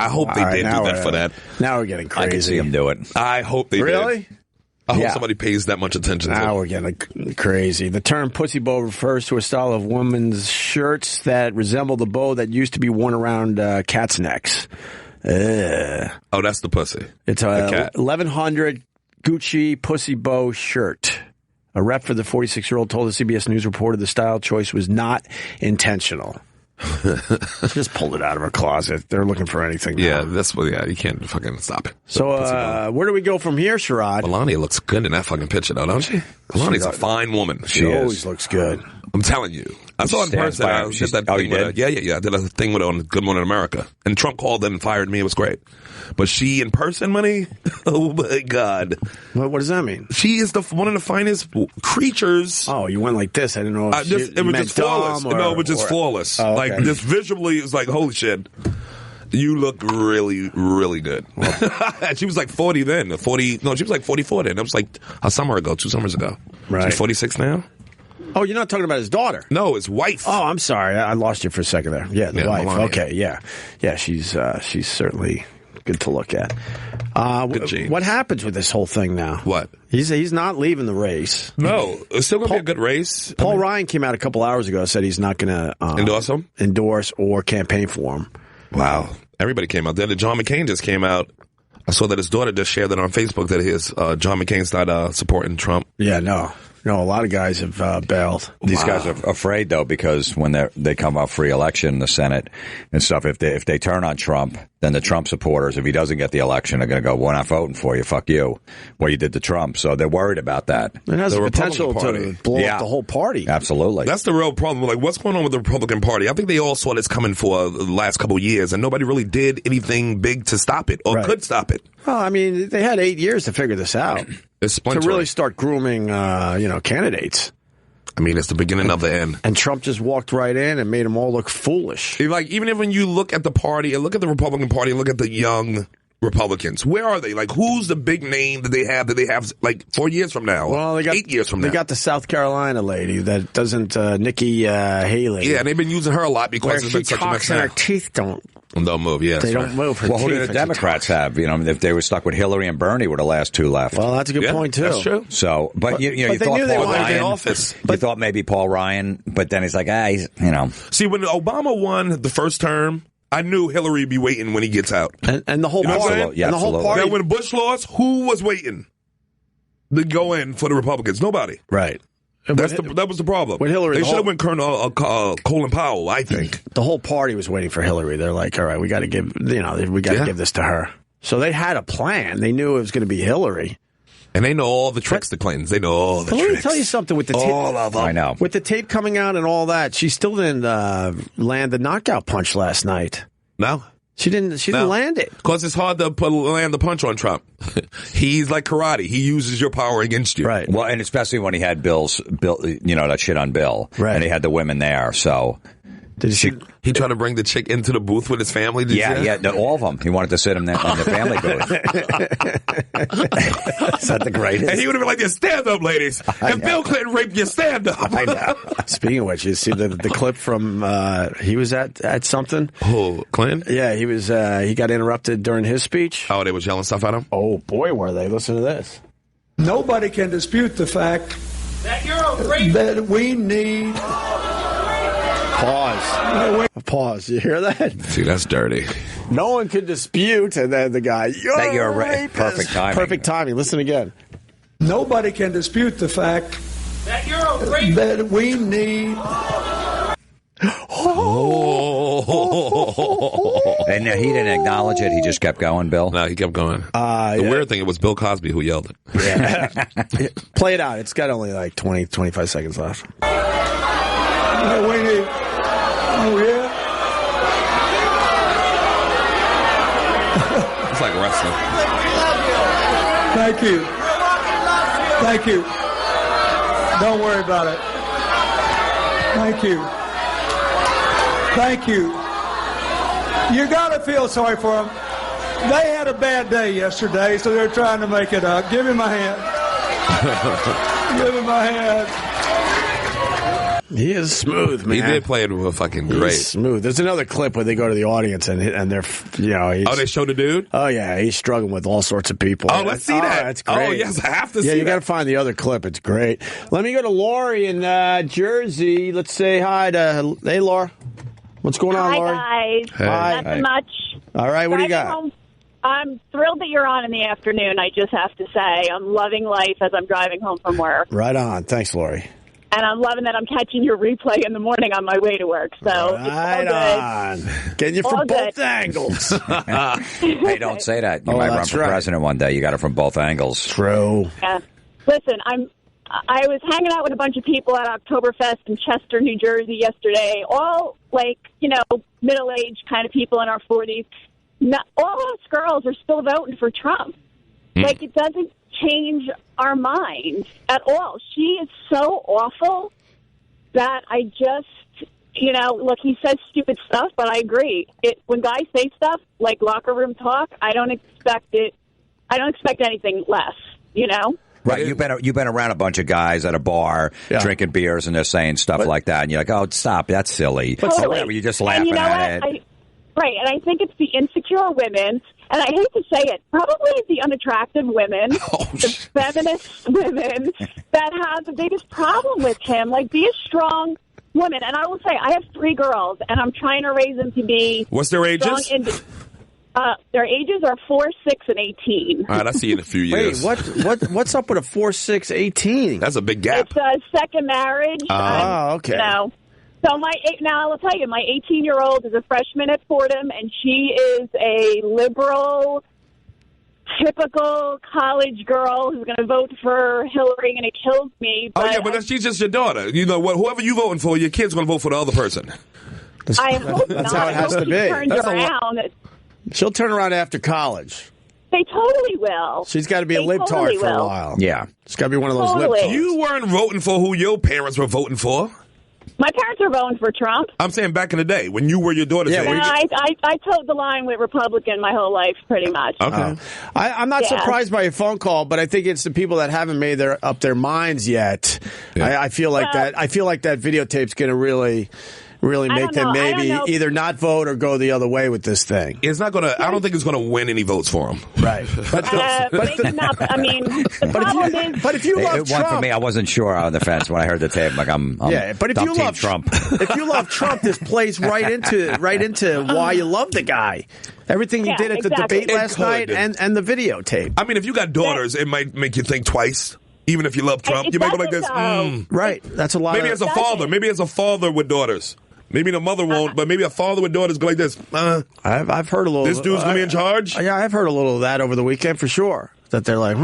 [SPEAKER 9] hope they did do that for that.
[SPEAKER 1] Now we're getting crazy.
[SPEAKER 2] I can see him do it.
[SPEAKER 9] I hope they did.
[SPEAKER 1] Really?
[SPEAKER 9] I hope somebody pays that much attention to it.
[SPEAKER 1] Now we're getting crazy. The term pussy bow refers to a style of women's shirts that resemble the bow that used to be worn around cats' necks.
[SPEAKER 9] Oh, that's the pussy.
[SPEAKER 1] It's a 1100 Gucci pussy bow shirt. A rep for the 46-year-old told the CBS News reporter the style choice was not intentional. Just pulled it out of her closet. They're looking for anything.
[SPEAKER 9] Yeah, you can't fucking stop it.
[SPEAKER 1] So, where do we go from here, Sherrod?
[SPEAKER 9] Melania looks good in that fucking picture, though, don't she? Melania's a fine woman.
[SPEAKER 1] She always looks good.
[SPEAKER 9] I'm telling you. I saw her in person. I did that thing with her. Yeah. I did a thing with her on Good Morning America. And Trump called and fired me. It was great. But she in person, money? Oh, my God.
[SPEAKER 1] What does that mean?
[SPEAKER 9] She is one of the finest creatures.
[SPEAKER 1] Oh, you went like this. I didn't know if
[SPEAKER 9] it was just flawless. It was just flawless.
[SPEAKER 1] Oh, okay.
[SPEAKER 9] Like, just visually, it was like, holy shit. You look really, really good. She was like 40 then. She was like 44 then. That was like a summer ago, 2 summers ago.
[SPEAKER 1] Right.
[SPEAKER 9] She's 46 now.
[SPEAKER 1] Oh, you're not talking about his daughter?
[SPEAKER 9] No, his wife.
[SPEAKER 1] Oh, I'm sorry. I lost you for a second there. Yeah, the wife.
[SPEAKER 9] Melania.
[SPEAKER 1] Okay, yeah. Yeah, she's certainly good to look at.
[SPEAKER 9] Good genes.
[SPEAKER 1] What happens with this whole thing now?
[SPEAKER 9] What?
[SPEAKER 1] He's not leaving the race.
[SPEAKER 9] No, it's still going to be a good race.
[SPEAKER 1] Paul Ryan came out a couple hours ago and said he's not going to
[SPEAKER 9] endorse him?
[SPEAKER 1] Endorse or campaign for him.
[SPEAKER 9] Wow. Everybody came out. Then John McCain just came out. I saw that his daughter just shared it on Facebook that John McCain's not supporting Trump.
[SPEAKER 1] Yeah, no, a lot of guys have bailed.
[SPEAKER 2] These guys are afraid though, because when they come up free election in the Senate and stuff, if they turn on Trump, then the Trump supporters, if he doesn't get the election, are going to go, "We're not voting for you. Fuck you. What you did to Trump." So they're worried about that.
[SPEAKER 1] It has the potential to blow up the whole party.
[SPEAKER 2] Absolutely.
[SPEAKER 9] That's the real problem. Like, what's going on with the Republican Party? I think they all saw this coming for the last couple of years, and nobody really did anything big to stop it or could stop it.
[SPEAKER 1] Well, I mean, they had 8 years to figure this out. To really start grooming, candidates.
[SPEAKER 9] I mean, it's the beginning of the end.
[SPEAKER 1] And Trump just walked right in and made them all look foolish.
[SPEAKER 9] Like, even if when you look at the party and look at the Republican Party and look at the young Republicans, where are they? Like, who's the big name that they have like 4 years from now?
[SPEAKER 1] Well, they got
[SPEAKER 9] 8 years from now.
[SPEAKER 1] They got the South Carolina lady that doesn't, Nikki Haley.
[SPEAKER 9] Yeah, and they've been using her a lot because
[SPEAKER 1] where
[SPEAKER 9] it's
[SPEAKER 1] she
[SPEAKER 9] been such a
[SPEAKER 1] talks and her teeth don't
[SPEAKER 9] move. Yeah,
[SPEAKER 1] they don't move. Her
[SPEAKER 2] well, who
[SPEAKER 1] teeth
[SPEAKER 2] did the Democrats have? You know, if they were stuck with Hillary and Bernie, were the last two left.
[SPEAKER 1] Well, that's a good point too.
[SPEAKER 9] That's true.
[SPEAKER 2] So, but you thought Paul Ryan,
[SPEAKER 9] office.
[SPEAKER 2] You thought maybe Paul Ryan, but then he's like, he's,
[SPEAKER 9] See, when Obama won the first term, I knew Hillary would be waiting when he gets out.
[SPEAKER 1] And the whole party.
[SPEAKER 2] Yeah,
[SPEAKER 1] and the whole party.
[SPEAKER 9] Now, when Bush lost, who was waiting to go in for the Republicans? Nobody.
[SPEAKER 1] Right.
[SPEAKER 9] That was the problem.
[SPEAKER 1] With Hillary,
[SPEAKER 9] they should have went Colin Powell, I think.
[SPEAKER 1] The whole party was waiting for Hillary. They're like, all right, we got to give give this to her. So they had a plan. They knew it was going to be Hillary.
[SPEAKER 9] And they know all the tricks, the Clintons. They know all the tricks.
[SPEAKER 1] Let me tell you something with the tape.
[SPEAKER 9] All of them.
[SPEAKER 2] I know.
[SPEAKER 1] With the tape coming out and all that, she still didn't land the knockout punch last night.
[SPEAKER 9] No.
[SPEAKER 1] She didn't land it.
[SPEAKER 9] Because it's hard to land the punch on Trump. He's like karate. He uses your power against you.
[SPEAKER 1] Right.
[SPEAKER 2] Well, and especially when he had Bill, that shit on Bill.
[SPEAKER 1] Right.
[SPEAKER 2] And he had the women there, so.
[SPEAKER 9] He tried to bring the chick into the booth with his family?
[SPEAKER 2] All of them. He wanted to sit him there in the family booth. Is that the greatest?
[SPEAKER 9] And he would have been like, stand up, ladies. If Bill Clinton raped you, stand up.
[SPEAKER 1] I know. Speaking of which, you see the clip from, he was at something?
[SPEAKER 9] Who, Clinton?
[SPEAKER 1] Yeah, he was, he got interrupted during his speech.
[SPEAKER 9] Oh, they was yelling stuff at him?
[SPEAKER 1] Oh, boy, were they. Listen to this.
[SPEAKER 13] Nobody can dispute the fact that we need...
[SPEAKER 1] Pause. You hear that?
[SPEAKER 9] See, that's dirty.
[SPEAKER 1] No one could dispute, and then the guy, you're a rapist.
[SPEAKER 2] Perfect timing.
[SPEAKER 1] Perfect timing. Listen again.
[SPEAKER 13] Nobody can dispute the fact that we need...
[SPEAKER 2] And he didn't acknowledge it. He just kept going, Bill.
[SPEAKER 9] No, he kept going. The weird thing, it was Bill Cosby who yelled it.
[SPEAKER 1] Yeah. Play it out. It's got only like 20, 25 seconds left.
[SPEAKER 13] We need... Oh, yeah?
[SPEAKER 9] It's like wrestling.
[SPEAKER 13] Thank you. Thank you. Don't worry about it. Thank you. Thank you. You got to feel sorry for them. They had a bad day yesterday, so they're trying to make it up. Give him my hand. Give him my hand.
[SPEAKER 1] He is smooth, man.
[SPEAKER 9] He did play it fucking great.
[SPEAKER 1] He's smooth. There's another clip where they go to the audience and they're,
[SPEAKER 9] they show the dude?
[SPEAKER 1] Oh, yeah. He's struggling with all sorts of people.
[SPEAKER 9] Oh, let's see that.
[SPEAKER 1] That's great.
[SPEAKER 9] Oh, yes, I have to see that.
[SPEAKER 1] Yeah, you got to find the other clip. It's great. Let me go to Lori in Jersey. Let's say hi to... Hey, Laura. What's going on, Lori?
[SPEAKER 14] Hi, guys.
[SPEAKER 1] Hi.
[SPEAKER 14] Nothing much.
[SPEAKER 1] All right, what do you got?
[SPEAKER 14] Home. I'm thrilled that you're on in the afternoon, I just have to say. I'm loving life as I'm driving home from work.
[SPEAKER 1] Right on. Thanks, Lori.
[SPEAKER 14] And I'm loving that I'm catching your replay in the morning on my way to work. So
[SPEAKER 1] right
[SPEAKER 14] it's all
[SPEAKER 1] on.
[SPEAKER 14] good.
[SPEAKER 1] Getting you from both angles.
[SPEAKER 2] Hey, don't say that. You might run for president one day. You got it from both angles.
[SPEAKER 1] True.
[SPEAKER 14] Yeah. Listen, I was hanging out with a bunch of people at Oktoberfest in Chester, New Jersey yesterday, all middle-aged kind of people in our 40s. All us girls are still voting for Trump. It doesn't change our minds at all. She is so awful that I just, look, he says stupid stuff, but I agree. When guys say stuff like locker room talk, I don't expect anything less,
[SPEAKER 2] Right, you've been around a bunch of guys at a bar drinking beers and they're saying stuff like that, and you're like, "Oh, stop! That's silly."
[SPEAKER 14] Totally.
[SPEAKER 2] Whatever, you're just laughing at it.
[SPEAKER 14] Right, and I think it's the insecure women, and I hate to say it, probably the unattractive women, the feminist women that have the biggest problem with him. Be a strong woman. And I will say, I have 3 girls, and I'm trying to raise them to be...
[SPEAKER 9] What's their ages?
[SPEAKER 14] Their ages are 4, 6, and 18.
[SPEAKER 9] All right, I'll see you in a few years.
[SPEAKER 1] Wait, what's up with a 4, 6, 18?
[SPEAKER 9] That's a big gap.
[SPEAKER 14] It's a second marriage.
[SPEAKER 1] Okay.
[SPEAKER 14] So now I'll tell you, my 18-year-old is a freshman at Fordham, and she is a liberal, typical college girl who's going to vote for Hillary, and it kills me. But
[SPEAKER 9] but she's just your daughter. You know what? Whoever you voting for, your kid's going to vote for the other person.
[SPEAKER 14] I hope
[SPEAKER 1] That's
[SPEAKER 14] not.
[SPEAKER 1] how it has to be.
[SPEAKER 14] Turns around.
[SPEAKER 1] She'll turn around after college.
[SPEAKER 14] They totally will.
[SPEAKER 1] She's got to be a libtard for a while.
[SPEAKER 2] Yeah.
[SPEAKER 1] She's got to be one of those libtards.
[SPEAKER 9] You weren't voting for who your parents were voting for.
[SPEAKER 14] My parents were voting for Trump.
[SPEAKER 9] I'm saying back in the day when you were your daughter's age.
[SPEAKER 14] I toed the line with Republican my whole life, pretty much.
[SPEAKER 9] Okay.
[SPEAKER 1] I'm not surprised by your phone call, but I think it's the people that haven't made up their minds yet. Yeah. I feel like that. I feel like that videotape's going to really make them maybe either not vote or go the other way with this thing.
[SPEAKER 9] It's not going to. I don't think it's going to win any votes for him.
[SPEAKER 1] Right.
[SPEAKER 14] Maybe not. I mean, the problem is.
[SPEAKER 1] But if you love Trump,
[SPEAKER 2] for me, I wasn't sure on the fence when I heard the tape. Like I'm
[SPEAKER 1] but if you love
[SPEAKER 2] Trump,
[SPEAKER 1] if you love Trump, this plays right into why you love the guy. Everything you did at the debate last night and the videotape.
[SPEAKER 9] I mean, if you got daughters, it might make you think twice. Even if you love Trump, you might go like this.
[SPEAKER 1] Right. That's a lot.
[SPEAKER 9] Maybe as a father. Maybe as a father with daughters. Maybe the mother won't, but maybe a father with daughters go like this.
[SPEAKER 1] I've heard a little.
[SPEAKER 9] This dude's going to be in charge?
[SPEAKER 1] Yeah, I've heard a little of that over the weekend for sure. That they're like,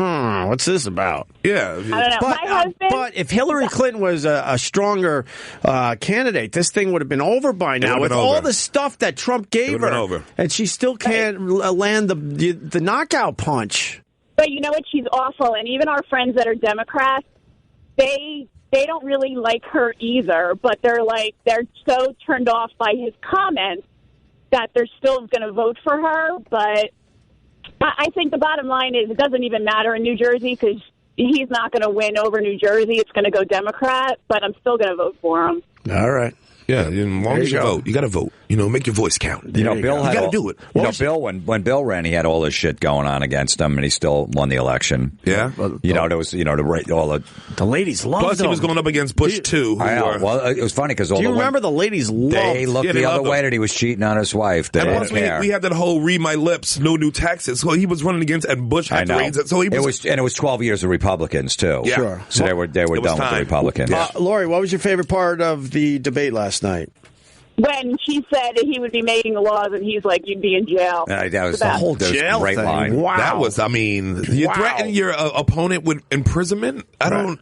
[SPEAKER 1] what's this about?
[SPEAKER 9] Yeah.
[SPEAKER 14] I don't know.
[SPEAKER 1] But if Hillary Clinton was a stronger candidate, this thing would have been over by now. With all the stuff that Trump gave her, and she still can't land the knockout punch.
[SPEAKER 14] But you know what? She's awful. And even our friends that are Democrats, they don't really like her either, but they're so turned off by his comments that they're still going to vote for her. But I think the bottom line is it doesn't even matter in New Jersey because he's not going to win over New Jersey. It's going to go Democrat, but I'm still going to vote for him.
[SPEAKER 1] All right.
[SPEAKER 9] Yeah, as long as you vote, you got to vote. You know, make your voice count.
[SPEAKER 2] Bill had
[SPEAKER 9] got to do it.
[SPEAKER 2] Bill, when Bill ran, he had all this shit going on against him, and he still won the election.
[SPEAKER 9] Yeah,
[SPEAKER 2] there was
[SPEAKER 1] the ladies loved him.
[SPEAKER 9] Plus, he was going up against Bush too.
[SPEAKER 2] Well, it was funny because
[SPEAKER 1] do you remember the ladies loved?
[SPEAKER 2] They looked the other way that he was cheating on his wife.
[SPEAKER 9] And once we had that whole "read my lips, no new taxes." So he was running against, and Bush had to raise it. So it
[SPEAKER 2] was 12 years of Republicans too.
[SPEAKER 9] Yeah.
[SPEAKER 1] Sure.
[SPEAKER 2] So they were done with the Republicans.
[SPEAKER 1] Lori, what was your favorite part of the debate last night?
[SPEAKER 14] When she said that he would be making the laws and he's like, you'd be in jail.
[SPEAKER 2] That was the whole jail
[SPEAKER 1] thing.
[SPEAKER 2] Line.
[SPEAKER 1] Wow.
[SPEAKER 9] That was, you threaten your opponent with imprisonment? I don't.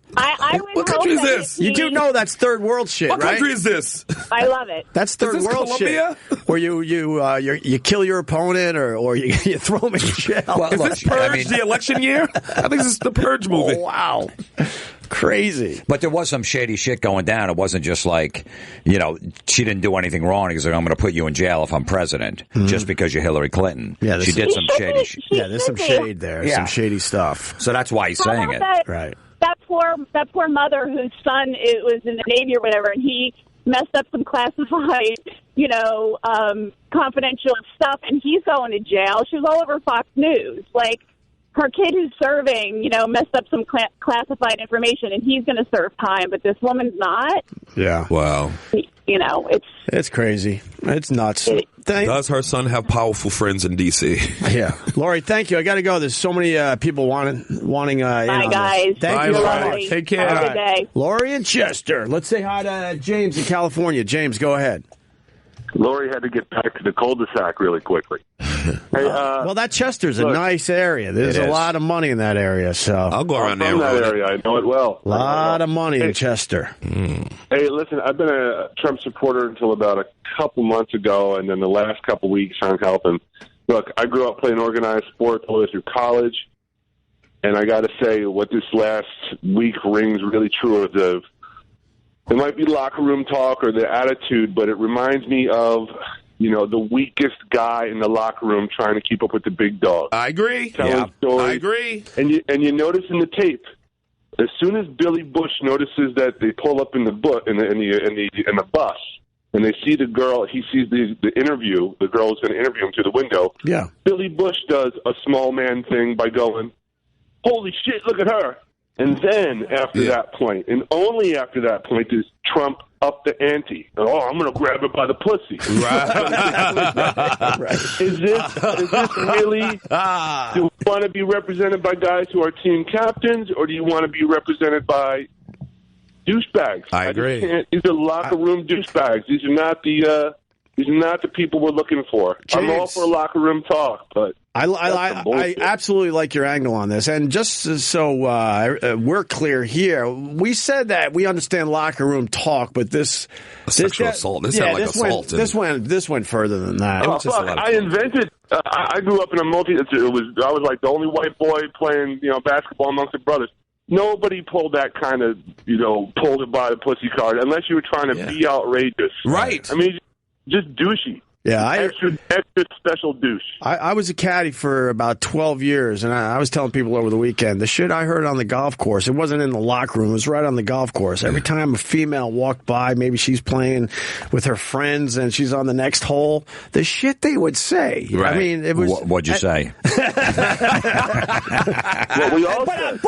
[SPEAKER 9] What country is this?
[SPEAKER 1] You do know that's third world shit,
[SPEAKER 9] right?
[SPEAKER 1] What
[SPEAKER 9] country is this?
[SPEAKER 14] I love it.
[SPEAKER 1] That's third world
[SPEAKER 9] Colombia?
[SPEAKER 1] Shit. Where you kill your opponent or you throw him in jail.
[SPEAKER 9] Well, is this Purge the election year? I think this is the Purge movie.
[SPEAKER 1] Oh, wow. Crazy.
[SPEAKER 2] But there was some shady shit going down. It wasn't just like, she didn't do anything wrong. He's like, I'm going to put you in jail if I'm president just because you're Hillary Clinton. Yeah, she did some shady shit.
[SPEAKER 1] Yeah, there's some shade there. Yeah. Some shady stuff.
[SPEAKER 2] So that's why he's saying it.
[SPEAKER 1] Right.
[SPEAKER 14] That poor mother whose son was in the Navy or whatever, and he messed up some classified, confidential stuff, and he's going to jail. She was all over Fox News. Like, her kid who's serving, messed up some classified information, and he's going to serve time, but this woman's not.
[SPEAKER 1] Yeah.
[SPEAKER 9] Wow.
[SPEAKER 14] It's
[SPEAKER 1] crazy. It's nuts.
[SPEAKER 9] Does her son have powerful friends in D.C.?
[SPEAKER 1] Yeah. Lori, thank you. I got to go. There's so many people wanting
[SPEAKER 14] Bye, guys.
[SPEAKER 1] Thank you, Lori.
[SPEAKER 9] Take care.
[SPEAKER 14] Have a good day.
[SPEAKER 1] Lori and Chester. Let's say hi to James in California. James, go ahead.
[SPEAKER 15] Lori had to get back to the cul-de-sac really quickly.
[SPEAKER 1] Well, that Chester's a nice area. There's a lot of money in that area, so
[SPEAKER 9] I'll go around there.
[SPEAKER 15] From that area, I know it well.
[SPEAKER 1] A lot of money in Chester.
[SPEAKER 15] Hey, listen, I've been a Trump supporter until about a couple months ago, and then the last couple weeks I'm helping. Look, I grew up playing organized sports all the way through college, and I got to say, what this last week rings really true of it might be locker room talk or the attitude, but it reminds me of, the weakest guy in the locker room trying to keep up with the big dog.
[SPEAKER 9] I agree.
[SPEAKER 15] Telling stories.
[SPEAKER 9] I agree.
[SPEAKER 15] And you notice in the tape, as soon as Billy Bush notices that they pull up in the bus, and they see the girl, he sees the interview, the girl is going to interview him through the window.
[SPEAKER 1] Yeah.
[SPEAKER 15] Billy Bush does a small man thing by going, "Holy shit, look at her." And then after that point, and only after that point, does Trump up the ante. Oh, I'm going to grab it by the pussy.
[SPEAKER 1] Right.
[SPEAKER 15] Is this really, do you want to be represented by guys who are team captains, or do you want to be represented by douchebags?
[SPEAKER 9] I agree.
[SPEAKER 15] These are locker room douchebags. These are not the people we're looking for.
[SPEAKER 1] James,
[SPEAKER 15] I'm all for locker room talk, but
[SPEAKER 1] I absolutely like your angle on this. And just so we're clear here, we said that we understand locker room talk, but this
[SPEAKER 9] sexual assault. This sounded like assault.
[SPEAKER 1] This went further than that.
[SPEAKER 15] Oh, fuck, I invented. I grew up in a I was like the only white boy playing basketball amongst the brothers. Nobody pulled that kind of pulled it by the pussy card unless you were trying to be outrageous.
[SPEAKER 9] Right.
[SPEAKER 15] I mean, just douchey.
[SPEAKER 1] Yeah,
[SPEAKER 15] extra special douche.
[SPEAKER 1] I was a caddy for about 12 years, and I was telling people over the weekend, the shit I heard on the golf course, it wasn't in the locker room, it was right on the golf course. Every time a female walked by, maybe she's playing with her friends and she's on the next hole, the shit they would say.
[SPEAKER 2] Right.
[SPEAKER 1] I mean, it was...
[SPEAKER 2] What'd you say?
[SPEAKER 15] What we all said.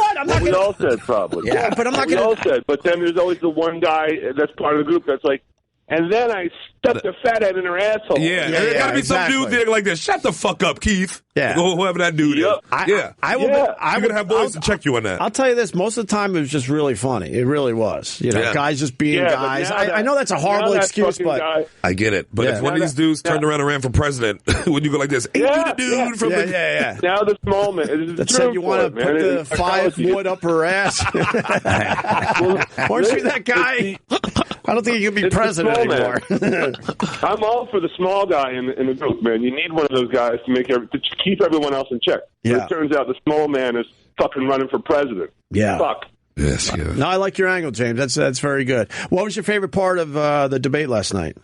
[SPEAKER 15] We all said, probably.
[SPEAKER 1] Yeah, but I'm not
[SPEAKER 15] going to... We all said, but then there's always the one guy that's part of the group that's like, and then I stuck the fathead in her asshole.
[SPEAKER 9] Yeah, there gotta be some dude there like this. Shut the fuck up, Keith.
[SPEAKER 1] Yeah,
[SPEAKER 9] whoever that dude is.
[SPEAKER 1] I'm
[SPEAKER 9] gonna have boys to check you on that.
[SPEAKER 1] I'll tell you this: most of the time, it was just really funny. It really was. Guys just being guys. I know that's a horrible excuse, but
[SPEAKER 9] I get it. But if one of these dudes turned around and ran for president, would you go like this? Ain't you the dude from the?
[SPEAKER 15] Now this moment
[SPEAKER 1] that said you want to put the 5 wood up her ass. Weren't you that guy? I don't think you can be president anymore.
[SPEAKER 15] I'm all for the small guy in the group, man. You need one of those guys to keep everyone else in check.
[SPEAKER 1] Yeah.
[SPEAKER 15] It turns out the small man is fucking running for president.
[SPEAKER 1] Yeah.
[SPEAKER 15] Fuck.
[SPEAKER 9] Yes. Yeah.
[SPEAKER 1] No, I like your angle, James. That's very good. What was your favorite part of the debate last night?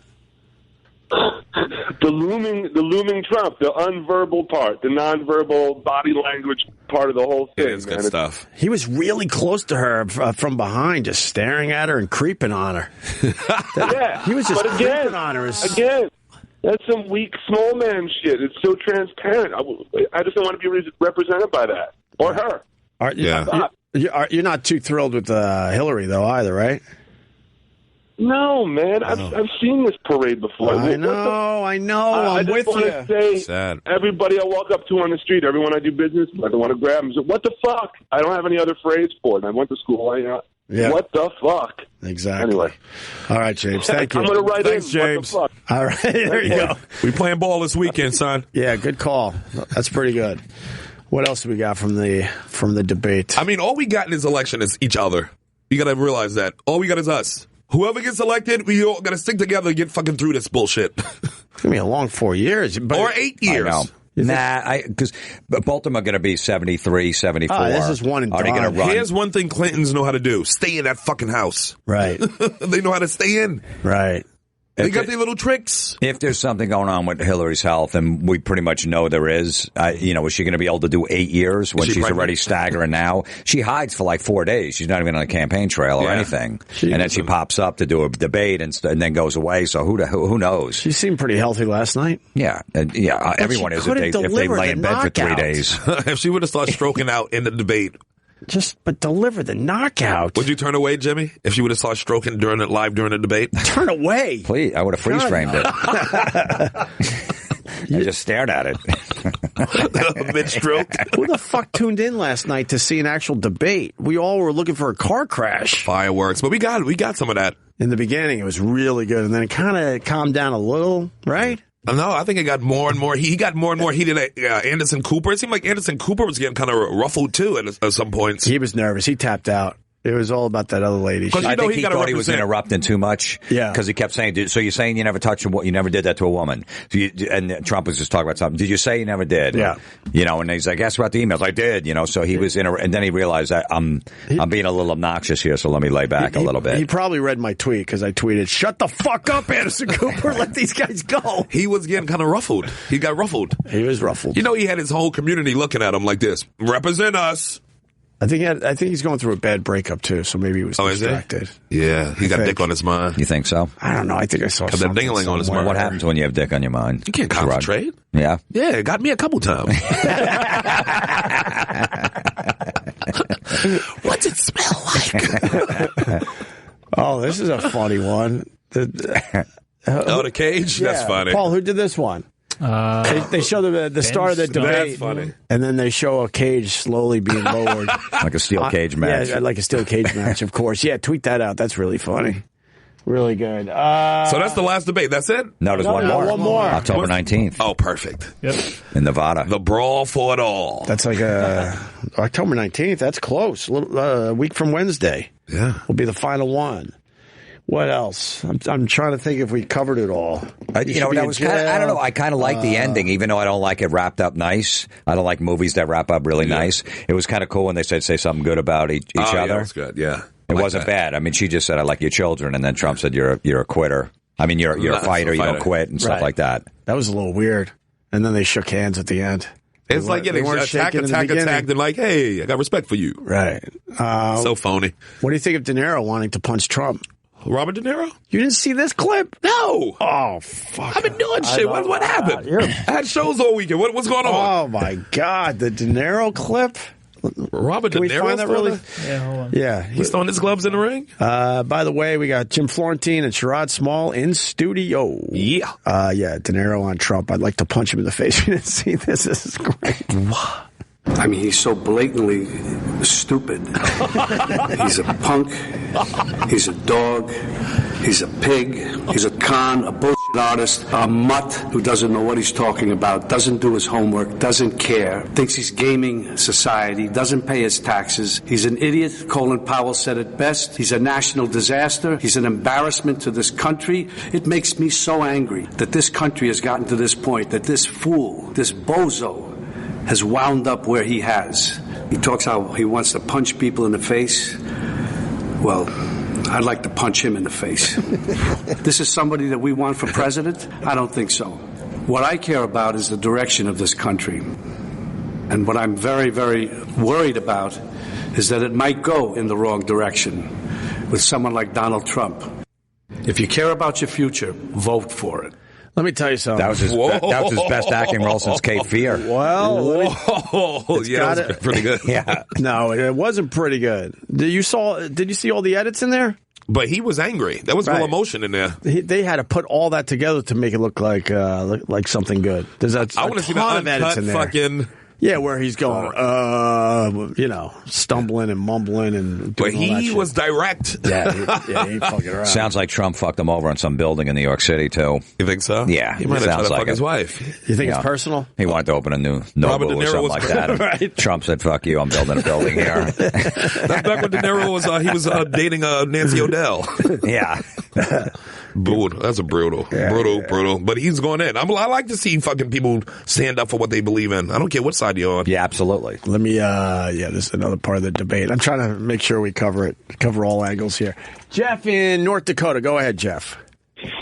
[SPEAKER 15] The looming Trump, the unverbal part, the nonverbal body language part of the whole thing.
[SPEAKER 9] It's good stuff.
[SPEAKER 1] He was really close to her from behind, just staring at her and creeping on her. He was just creeping on her.
[SPEAKER 15] Again, that's some weak small man shit. It's so transparent. I just don't want to be represented by that or her.
[SPEAKER 1] You're not too thrilled with Hillary though either, right?
[SPEAKER 15] No, man. I've seen this parade before.
[SPEAKER 1] I know. I'm with you.
[SPEAKER 15] Say,
[SPEAKER 9] sad.
[SPEAKER 15] Everybody I walk up to on the street, everyone I do business with, I want to grab them. Say, what the fuck? I don't have any other phrase for it. I went to school. What the fuck?
[SPEAKER 1] Exactly.
[SPEAKER 15] Anyway.
[SPEAKER 1] All right, James. Thank you.
[SPEAKER 15] I'm going to write
[SPEAKER 9] Thanks,
[SPEAKER 15] in.
[SPEAKER 9] James.
[SPEAKER 15] What the fuck?
[SPEAKER 1] All right. There you go.
[SPEAKER 9] We playing ball this weekend, son.
[SPEAKER 1] Yeah, good call. That's pretty good. What else do we got from the debate?
[SPEAKER 9] I mean, all we got in this election is each other. You got to realize that. All we got is us. Whoever gets elected, we all got to stick together and get fucking through this bullshit.
[SPEAKER 1] It's going to be a long 4 years.
[SPEAKER 9] Or 8 years.
[SPEAKER 2] I know. Nah, because both of them are going to be 73, 74.
[SPEAKER 1] This is one and done.
[SPEAKER 2] Are they going to run?
[SPEAKER 9] Here's one thing Clintons know how to do. Stay in that fucking house.
[SPEAKER 1] Right.
[SPEAKER 9] They know how to stay in.
[SPEAKER 1] Right.
[SPEAKER 9] They got their little tricks.
[SPEAKER 2] If there's something going on with Hillary's health, and we pretty much know there is, is she going to be able to do 8 years when she's already staggering now? She hides for like 4 days. She's not even on a campaign trail or anything. And then she pops up to do a debate and then goes away. So who knows?
[SPEAKER 1] She seemed pretty healthy last night.
[SPEAKER 2] Yeah. Everyone is if they lay in bed for 3 days.
[SPEAKER 9] If she would have started stroking out in the debate.
[SPEAKER 1] But deliver the knockout.
[SPEAKER 9] Would you turn away, Jimmy, if she would have started stroking live during the debate?
[SPEAKER 1] Turn away.
[SPEAKER 2] Please, I would have freeze framed it. I just stared at it.
[SPEAKER 9] Mid-stroke.
[SPEAKER 1] Who the fuck tuned in last night to see an actual debate? We all were looking for a car crash.
[SPEAKER 9] Fireworks. But we got some of that.
[SPEAKER 1] In the beginning, it was really good, and then it kind of calmed down a little, right?
[SPEAKER 9] No, I think it got more and more. He got more and more heated at Anderson Cooper. It seemed like Anderson Cooper was getting kind of ruffled too at some points.
[SPEAKER 1] He was nervous. He tapped out. It was all about that other lady.
[SPEAKER 2] I think he thought he was interrupting too much.
[SPEAKER 1] Yeah.
[SPEAKER 2] Because he kept saying, so you're saying you never touched you never did that to a woman. And Trump was just talking about something. Did you say you never did?
[SPEAKER 1] Yeah.
[SPEAKER 2] And he's like, ask about the emails. I did, so he was and then he realized that I'm being a little obnoxious here, so let me lay back a little bit.
[SPEAKER 1] He probably read my tweet because I tweeted, shut the fuck up, Anderson Cooper. Let these guys go.
[SPEAKER 9] He was getting kind of ruffled. He got ruffled.
[SPEAKER 1] He was ruffled.
[SPEAKER 9] He had his whole community looking at him like this. Represent us.
[SPEAKER 1] I think he's going through a bad breakup too, so maybe he was distracted.
[SPEAKER 9] Is he? Yeah, he got dick on his mind.
[SPEAKER 2] You think so?
[SPEAKER 1] I don't know. I think I saw something.
[SPEAKER 9] That ding-a-ling on his mind.
[SPEAKER 2] What happens when you have dick on your mind?
[SPEAKER 9] You can't concentrate.
[SPEAKER 2] Yeah?
[SPEAKER 9] Yeah, it got me a couple times. What's it
[SPEAKER 1] this is a funny one.
[SPEAKER 9] The cage?
[SPEAKER 1] Yeah.
[SPEAKER 9] That's funny.
[SPEAKER 1] Paul, who did this one? They show the start of the debate.
[SPEAKER 9] That's funny.
[SPEAKER 1] And then they show a cage slowly being lowered.
[SPEAKER 2] Like a steel cage match.
[SPEAKER 1] Yeah, like a steel cage match, of course. Yeah, tweet that out. That's really funny. Really good.
[SPEAKER 9] So that's the last debate. That's it?
[SPEAKER 2] No, there's one more.
[SPEAKER 1] One more.
[SPEAKER 2] October 19th.
[SPEAKER 9] Oh, perfect.
[SPEAKER 4] Yep.
[SPEAKER 2] In Nevada.
[SPEAKER 9] The brawl for it all.
[SPEAKER 1] That's like October 19th. That's close. A week from Wednesday.
[SPEAKER 9] Yeah.
[SPEAKER 1] Will be the final one. What else? I'm trying to think if we covered it all.
[SPEAKER 2] That was kind of, I don't know. I kind of like the ending, even though I don't like it wrapped up nice. I don't like movies that wrap up really nice. It was kind of cool when they said say something good about each other.
[SPEAKER 9] Yeah, that's good. Yeah.
[SPEAKER 2] It wasn't bad. I mean, she just said, I like your children. And then Trump said, you're a quitter. I mean, you're a fighter. You don't quit and stuff like that.
[SPEAKER 1] That was a little weird. And then they shook hands at the end.
[SPEAKER 9] It's like, they weren't attack. They're like, hey, I got respect for you.
[SPEAKER 1] Right.
[SPEAKER 9] So phony.
[SPEAKER 1] What do you think of Deniro wanting to punch Trump?
[SPEAKER 9] Robert De Niro?
[SPEAKER 1] You didn't see this clip?
[SPEAKER 9] No.
[SPEAKER 1] Oh, fuck.
[SPEAKER 9] I've been doing shit. What happened? I had shows all weekend. What's going on?
[SPEAKER 1] Oh, my God. The De Niro clip?
[SPEAKER 9] Robert De Niro?
[SPEAKER 1] Can we find that really?
[SPEAKER 4] Yeah, hold on.
[SPEAKER 1] Yeah.
[SPEAKER 9] He's throwing his gloves in the ring?
[SPEAKER 1] By the way, we got Jim Florentine and Sherrod Small in studio.
[SPEAKER 9] Yeah.
[SPEAKER 1] Yeah, De Niro on Trump. I'd like to punch him in the face. You didn't see this? This is great.
[SPEAKER 5] I mean, he's so blatantly stupid. He's a punk. He's a dog. He's a pig. He's a con, a bullshit artist, a mutt who doesn't know what he's talking about, doesn't do his homework, doesn't care, thinks he's gaming society, doesn't pay his taxes. He's an idiot. Colin Powell said it best. He's a national disaster. He's an embarrassment to this country. It makes me so angry that this country has gotten to this point, that this fool, this bozo, has wound up where he has. He talks how he wants to punch people in the face. Well, I'd like to punch him in the face. This is somebody that we want for president? I don't think so. What I care about is the direction of this country. And what I'm very, very worried about is that it might go in the wrong direction with someone like Donald Trump. If you care about your future, vote for it.
[SPEAKER 1] Let me tell you something.
[SPEAKER 2] That was his best acting role since Cape Fear.
[SPEAKER 1] Well,
[SPEAKER 9] yeah, that was pretty good.
[SPEAKER 2] Yeah.
[SPEAKER 1] No, it wasn't pretty good. Did you see all the edits in there?
[SPEAKER 9] But he was angry. There was real emotion in there.
[SPEAKER 1] They had to put all that together to make it look like something good. There's a
[SPEAKER 9] I want to see the
[SPEAKER 1] ton of edits
[SPEAKER 9] uncut
[SPEAKER 1] in there.
[SPEAKER 9] fucking.
[SPEAKER 1] Yeah, where he's going, stumbling and mumbling and doing
[SPEAKER 9] But
[SPEAKER 1] all that
[SPEAKER 9] he
[SPEAKER 1] shit.
[SPEAKER 9] was direct.
[SPEAKER 1] Yeah, he ain't fucking around.
[SPEAKER 2] Sounds like Trump fucked him over on some building in New York City, too.
[SPEAKER 9] You think so?
[SPEAKER 2] Yeah.
[SPEAKER 9] He might have tried to
[SPEAKER 2] sounds
[SPEAKER 9] fuck his wife.
[SPEAKER 1] You think it's personal?
[SPEAKER 2] He wanted to open a new
[SPEAKER 9] Robert De
[SPEAKER 2] Nobu or
[SPEAKER 9] Niro
[SPEAKER 2] something
[SPEAKER 9] was
[SPEAKER 2] like that.
[SPEAKER 1] right.
[SPEAKER 2] Trump said, fuck you, I'm building a building here.
[SPEAKER 9] That's back when De Niro was dating Nancy O'Dell.
[SPEAKER 2] Yeah.
[SPEAKER 9] Brutal. That's a brutal. But he's going in. I like to see fucking people stand up for what they believe in. I don't care what side you're on.
[SPEAKER 2] Yeah, absolutely.
[SPEAKER 1] Let me, this is another part of the debate. I'm trying to make sure we cover all angles here. Jeff in North Dakota. Go ahead, Jeff.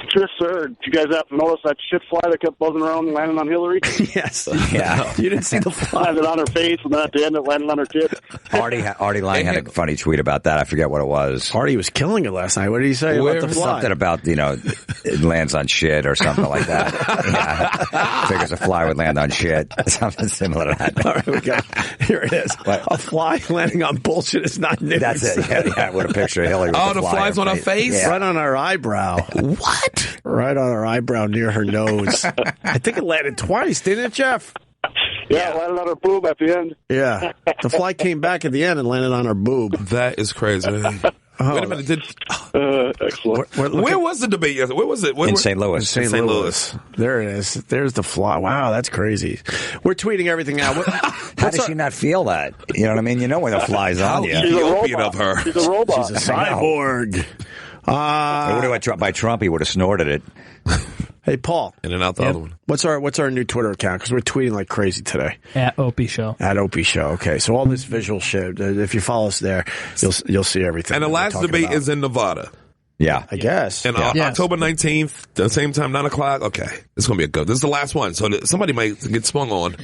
[SPEAKER 16] Sure, sir. Did you guys have to notice that shit fly that kept buzzing around and landing on Hillary?
[SPEAKER 1] Yes.
[SPEAKER 2] Yeah.
[SPEAKER 1] You didn't see the fly.
[SPEAKER 16] Landed on her face, and then at the end it landed on her tip.
[SPEAKER 2] Artie Lang had a funny tweet about that. I forget what it was.
[SPEAKER 1] Artie was killing it last night. What did he say about the fly?
[SPEAKER 2] Something about, it lands on shit or something like that. Yeah. Figures a fly would land on shit. Something similar to that.
[SPEAKER 1] All right, we got here it is. What? A fly landing on bullshit is not news.
[SPEAKER 2] That's it. Yeah, with a picture of Hillary with
[SPEAKER 9] the fly's on her face?
[SPEAKER 2] Yeah.
[SPEAKER 1] Right on her eyebrow.
[SPEAKER 9] What?
[SPEAKER 1] Right on her eyebrow near her nose. I think it landed twice, didn't it, Jeff?
[SPEAKER 16] Yeah, it landed on her boob at the end.
[SPEAKER 1] Yeah. The fly came back at the end and landed on her boob.
[SPEAKER 9] That is crazy. Wait a minute.
[SPEAKER 16] Excellent.
[SPEAKER 9] Where was the debate yesterday? Where was it?
[SPEAKER 2] In St. Louis.
[SPEAKER 1] St. Louis. There it is. There's the fly. Wow, that's crazy. We're tweeting everything out.
[SPEAKER 2] How does she not feel that? You know what I mean? You know when the fly's on you.
[SPEAKER 16] She's a robot.
[SPEAKER 9] Of her.
[SPEAKER 16] She's a robot.
[SPEAKER 1] She's a cyborg.
[SPEAKER 2] By Trump, he would have snorted it.
[SPEAKER 1] Hey, Paul.
[SPEAKER 9] In and out the other one.
[SPEAKER 1] What's our new Twitter account? Because we're tweeting like crazy today.
[SPEAKER 4] At Opie Show.
[SPEAKER 1] At Opie Show. Okay, so all this visual shit. If you follow us there, you'll see everything.
[SPEAKER 9] And the last debate is in Nevada.
[SPEAKER 2] Yeah.
[SPEAKER 1] I guess.
[SPEAKER 9] And October 19th, the same time, 9 o'clock. Okay. It's going to be this is the last one. So somebody might get swung on.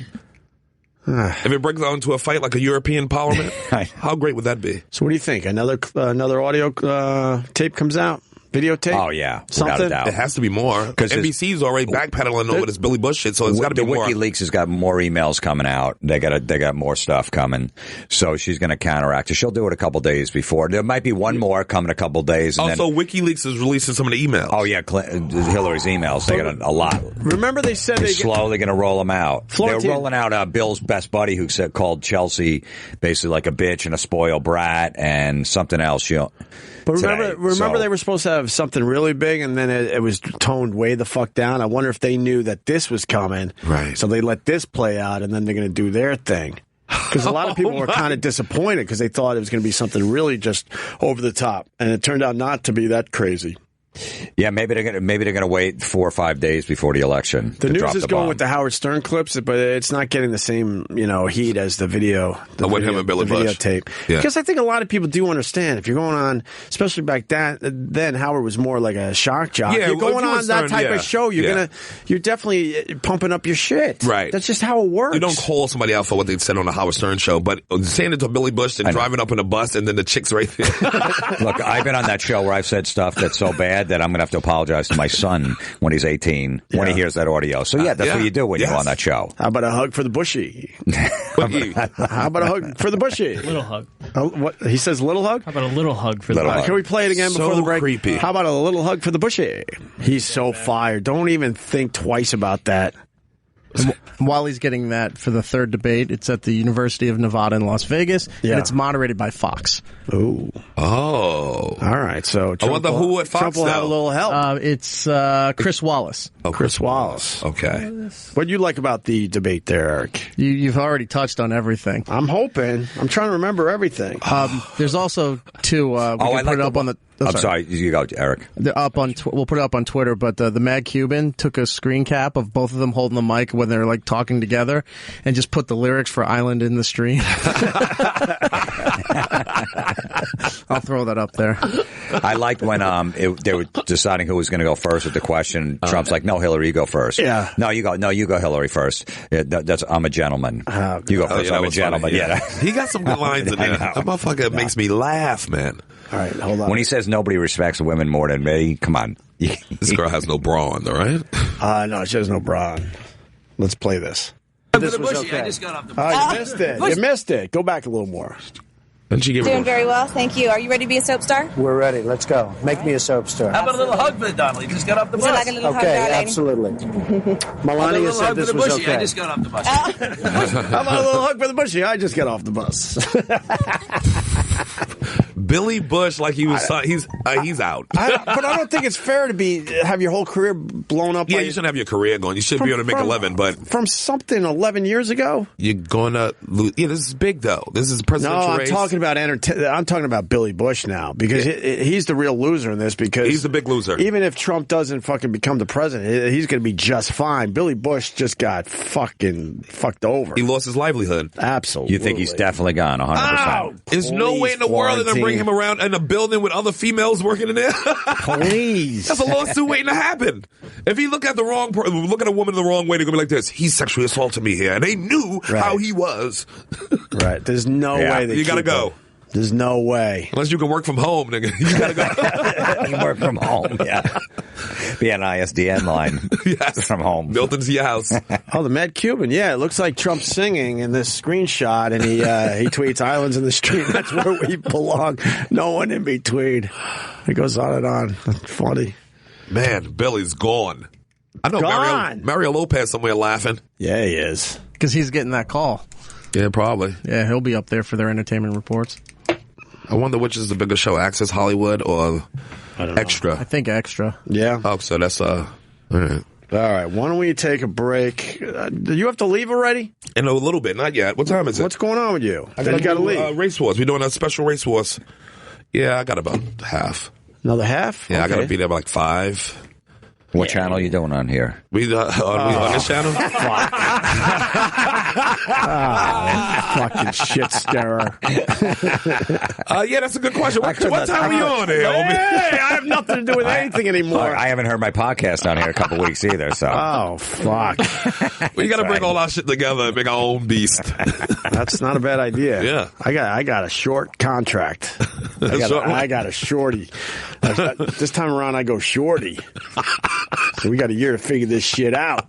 [SPEAKER 9] If it breaks out into a fight like a European parliament, how great would that be?
[SPEAKER 1] So what do you think? Another audio tape comes out? videotape?
[SPEAKER 2] Oh, yeah.
[SPEAKER 1] Something?
[SPEAKER 2] Without a doubt.
[SPEAKER 9] It has to be more. Because NBC's already backpedaling over this Billy Bush shit, so it's got to be more.
[SPEAKER 2] The WikiLeaks has got more emails coming out. They got more stuff coming. So she's going to counteract it. She'll do it a couple days before. There might be one more coming a couple days. And
[SPEAKER 9] also, WikiLeaks is releasing some of the emails.
[SPEAKER 2] Oh, yeah. Hillary's emails. They got a lot.
[SPEAKER 1] Remember they said they're
[SPEAKER 2] slowly going to roll them out.
[SPEAKER 1] Florentine.
[SPEAKER 2] They're rolling out Bill's best buddy who called Chelsea basically like a bitch and a spoiled brat and something else.
[SPEAKER 1] But remember they were supposed to have something really big, and then it was toned way the fuck down. I wonder if they knew that this was coming.
[SPEAKER 9] Right.
[SPEAKER 1] So they let this play out, and then they're going to do their thing. Because a lot of people were kind of disappointed because they thought it was going to be something really just over the top, and it turned out not to be that crazy.
[SPEAKER 2] Yeah, maybe they're gonna wait 4 or 5 days before the election.
[SPEAKER 1] The news is going with the Howard Stern clips, but it's not getting the same heat as the video.
[SPEAKER 9] With him and Billy Bush.
[SPEAKER 1] Videotape.
[SPEAKER 9] Yeah.
[SPEAKER 1] Because I think a lot of people do understand if you're going on, especially back then Howard was more like a shock jock.
[SPEAKER 9] Yeah,
[SPEAKER 1] you're going on
[SPEAKER 9] Stern,
[SPEAKER 1] that type of show, you're definitely pumping up your shit.
[SPEAKER 9] Right.
[SPEAKER 1] That's just how it works.
[SPEAKER 9] You don't call somebody out for what they said on the Howard Stern show, but saying it to Billy Bush and driving up in a bus and then the chick's right there.
[SPEAKER 2] Look, I've been on that show where I've said stuff that's so bad that I'm gonna have to apologize to my son when he's 18 when he hears that audio. So that's what you do when you're on that show.
[SPEAKER 1] How about a hug for the bushy? How about a hug for the bushy?
[SPEAKER 4] Little hug.
[SPEAKER 1] What he says, little hug.
[SPEAKER 4] How about a little hug for the
[SPEAKER 1] hug? Can we play it again before the break?
[SPEAKER 9] Creepy.
[SPEAKER 1] How about a little hug for the bushy? He's so fired. Don't even think twice about that.
[SPEAKER 3] While he's getting that for the third debate, it's at the University of Nevada in Las Vegas, and it's moderated by Fox.
[SPEAKER 1] Ooh.
[SPEAKER 9] Oh.
[SPEAKER 1] All right. So
[SPEAKER 9] I wonder who at Fox
[SPEAKER 1] Trump will have a little help.
[SPEAKER 3] It's Chris Wallace.
[SPEAKER 1] Oh, Chris Wallace.
[SPEAKER 9] Okay.
[SPEAKER 1] What do you like about the debate there, Eric?
[SPEAKER 3] You've already touched on everything.
[SPEAKER 1] I'm hoping. I'm trying to remember everything.
[SPEAKER 3] There's also two. We can put it up on the.
[SPEAKER 2] I'm sorry. You go, Eric.
[SPEAKER 3] They're up on. We'll put it up on Twitter. But the Mad Cuban took a screen cap of both of them holding the mic when they're like talking together, and just put the lyrics for "Island in the Stream." I'll throw that up there.
[SPEAKER 2] I liked when they were deciding who was going to go first with the question. Trump's like, "No, Hillary, you go first."
[SPEAKER 1] Yeah.
[SPEAKER 2] No, you go. No, you go, Hillary first. Yeah, I'm a gentleman. You go first. I'm a gentleman. Yeah.
[SPEAKER 9] He got some good lines in there. That motherfucker makes me laugh, man.
[SPEAKER 1] All right, hold on.
[SPEAKER 2] When he says nobody respects women more than me, come on.
[SPEAKER 9] This girl has no bra on, though, right?
[SPEAKER 1] No, she has no bra on. Let's play this.
[SPEAKER 11] This was okay. I just got off the bus.
[SPEAKER 1] Oh, you missed it. You missed it. Go back a little more.
[SPEAKER 10] Doing very well, thank you. Are you ready to be a soap star?
[SPEAKER 17] We're ready. Let's go. Make me a soap star.
[SPEAKER 11] How about a little hug for the Donald? You just got off the bus.
[SPEAKER 10] Would you like a little hug,
[SPEAKER 17] Okay,
[SPEAKER 10] darling?
[SPEAKER 17] absolutely. Melania said this was okay.
[SPEAKER 11] I just got off the bus.
[SPEAKER 1] How about a little hug for the bushy? I just got off the bus.
[SPEAKER 9] Billy Bush, like he was, he's out.
[SPEAKER 1] But I don't think it's fair to have your whole career blown up.
[SPEAKER 9] Yeah, you shouldn't have your career going. You should be able to make 11, but
[SPEAKER 1] from something 11 years ago,
[SPEAKER 9] you're gonna lose. Yeah, this is big though. This is a presidential race.
[SPEAKER 1] I'm talking about Billy Bush now because he's the real loser in this. Because
[SPEAKER 9] he's the big loser.
[SPEAKER 1] Even if Trump doesn't fucking become the president, he's going to be just fine. Billy Bush just got fucking fucked over.
[SPEAKER 9] He lost his livelihood.
[SPEAKER 1] Absolutely.
[SPEAKER 2] You think he's definitely gone 100%?
[SPEAKER 9] There's no way in the world they're going to bring him around in a building with other females working in there.
[SPEAKER 1] Please.
[SPEAKER 9] That's a lawsuit waiting to happen. If he look at a woman the wrong way, they're going to be like this. He sexually assaulted me here. And they knew how he was.
[SPEAKER 1] Right. There's no way
[SPEAKER 9] you got to go.
[SPEAKER 1] There's no way.
[SPEAKER 9] Unless you can work from home, nigga. You got to go.
[SPEAKER 2] You work from home, yeah. Be an ISDN line from home.
[SPEAKER 9] Built into your house.
[SPEAKER 1] Oh, the Mad Cuban. Yeah, it looks like Trump's singing in this screenshot, and he tweets "Islands in the Stream." That's where we belong. No one in between. It goes on and on. That's funny.
[SPEAKER 9] Man, Billy's gone. I know Mario Lopez somewhere laughing.
[SPEAKER 1] Yeah, he is.
[SPEAKER 3] Because he's getting that call.
[SPEAKER 9] Yeah, probably.
[SPEAKER 3] Yeah, he'll be up there for their entertainment reports.
[SPEAKER 9] I wonder which is the bigger show, Access Hollywood or Extra?
[SPEAKER 3] I think Extra.
[SPEAKER 1] Yeah.
[SPEAKER 9] Oh, so that's all right.
[SPEAKER 1] All right. Why don't we take a break? Do you have to leave already?
[SPEAKER 9] In a little bit, not yet. What time is it?
[SPEAKER 1] What's going on with you?
[SPEAKER 9] I got to leave. Race Wars. We're doing a special Race Wars. Yeah, I got about half.
[SPEAKER 1] Another half?
[SPEAKER 9] Yeah,
[SPEAKER 1] okay.
[SPEAKER 9] I got to be there by like 5.
[SPEAKER 2] What channel are you doing on here?
[SPEAKER 9] We on this channel?
[SPEAKER 1] Fucking shit stirrer.
[SPEAKER 9] Yeah, that's a good question. What time are you on here, Opie?
[SPEAKER 1] Hey, I have nothing to do with anything anymore.
[SPEAKER 2] I haven't heard my podcast on here in a couple weeks either. So.
[SPEAKER 1] Oh, fuck.
[SPEAKER 9] We got to bring all our shit together and make our own beast.
[SPEAKER 1] That's not a bad idea.
[SPEAKER 9] Yeah.
[SPEAKER 1] I got a short contract. I got a shorty. This time around, I go shorty. So we got a year to figure this shit out.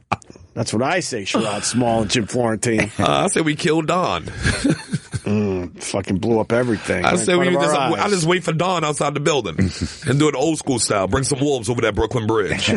[SPEAKER 1] That's what I say, Sherrod Small and Jim Florentine.
[SPEAKER 9] I say we killed Don.
[SPEAKER 1] Fucking blew up everything.
[SPEAKER 9] I say I just wait for Don outside the building and do it old school style. Bring some wolves over that Brooklyn Bridge.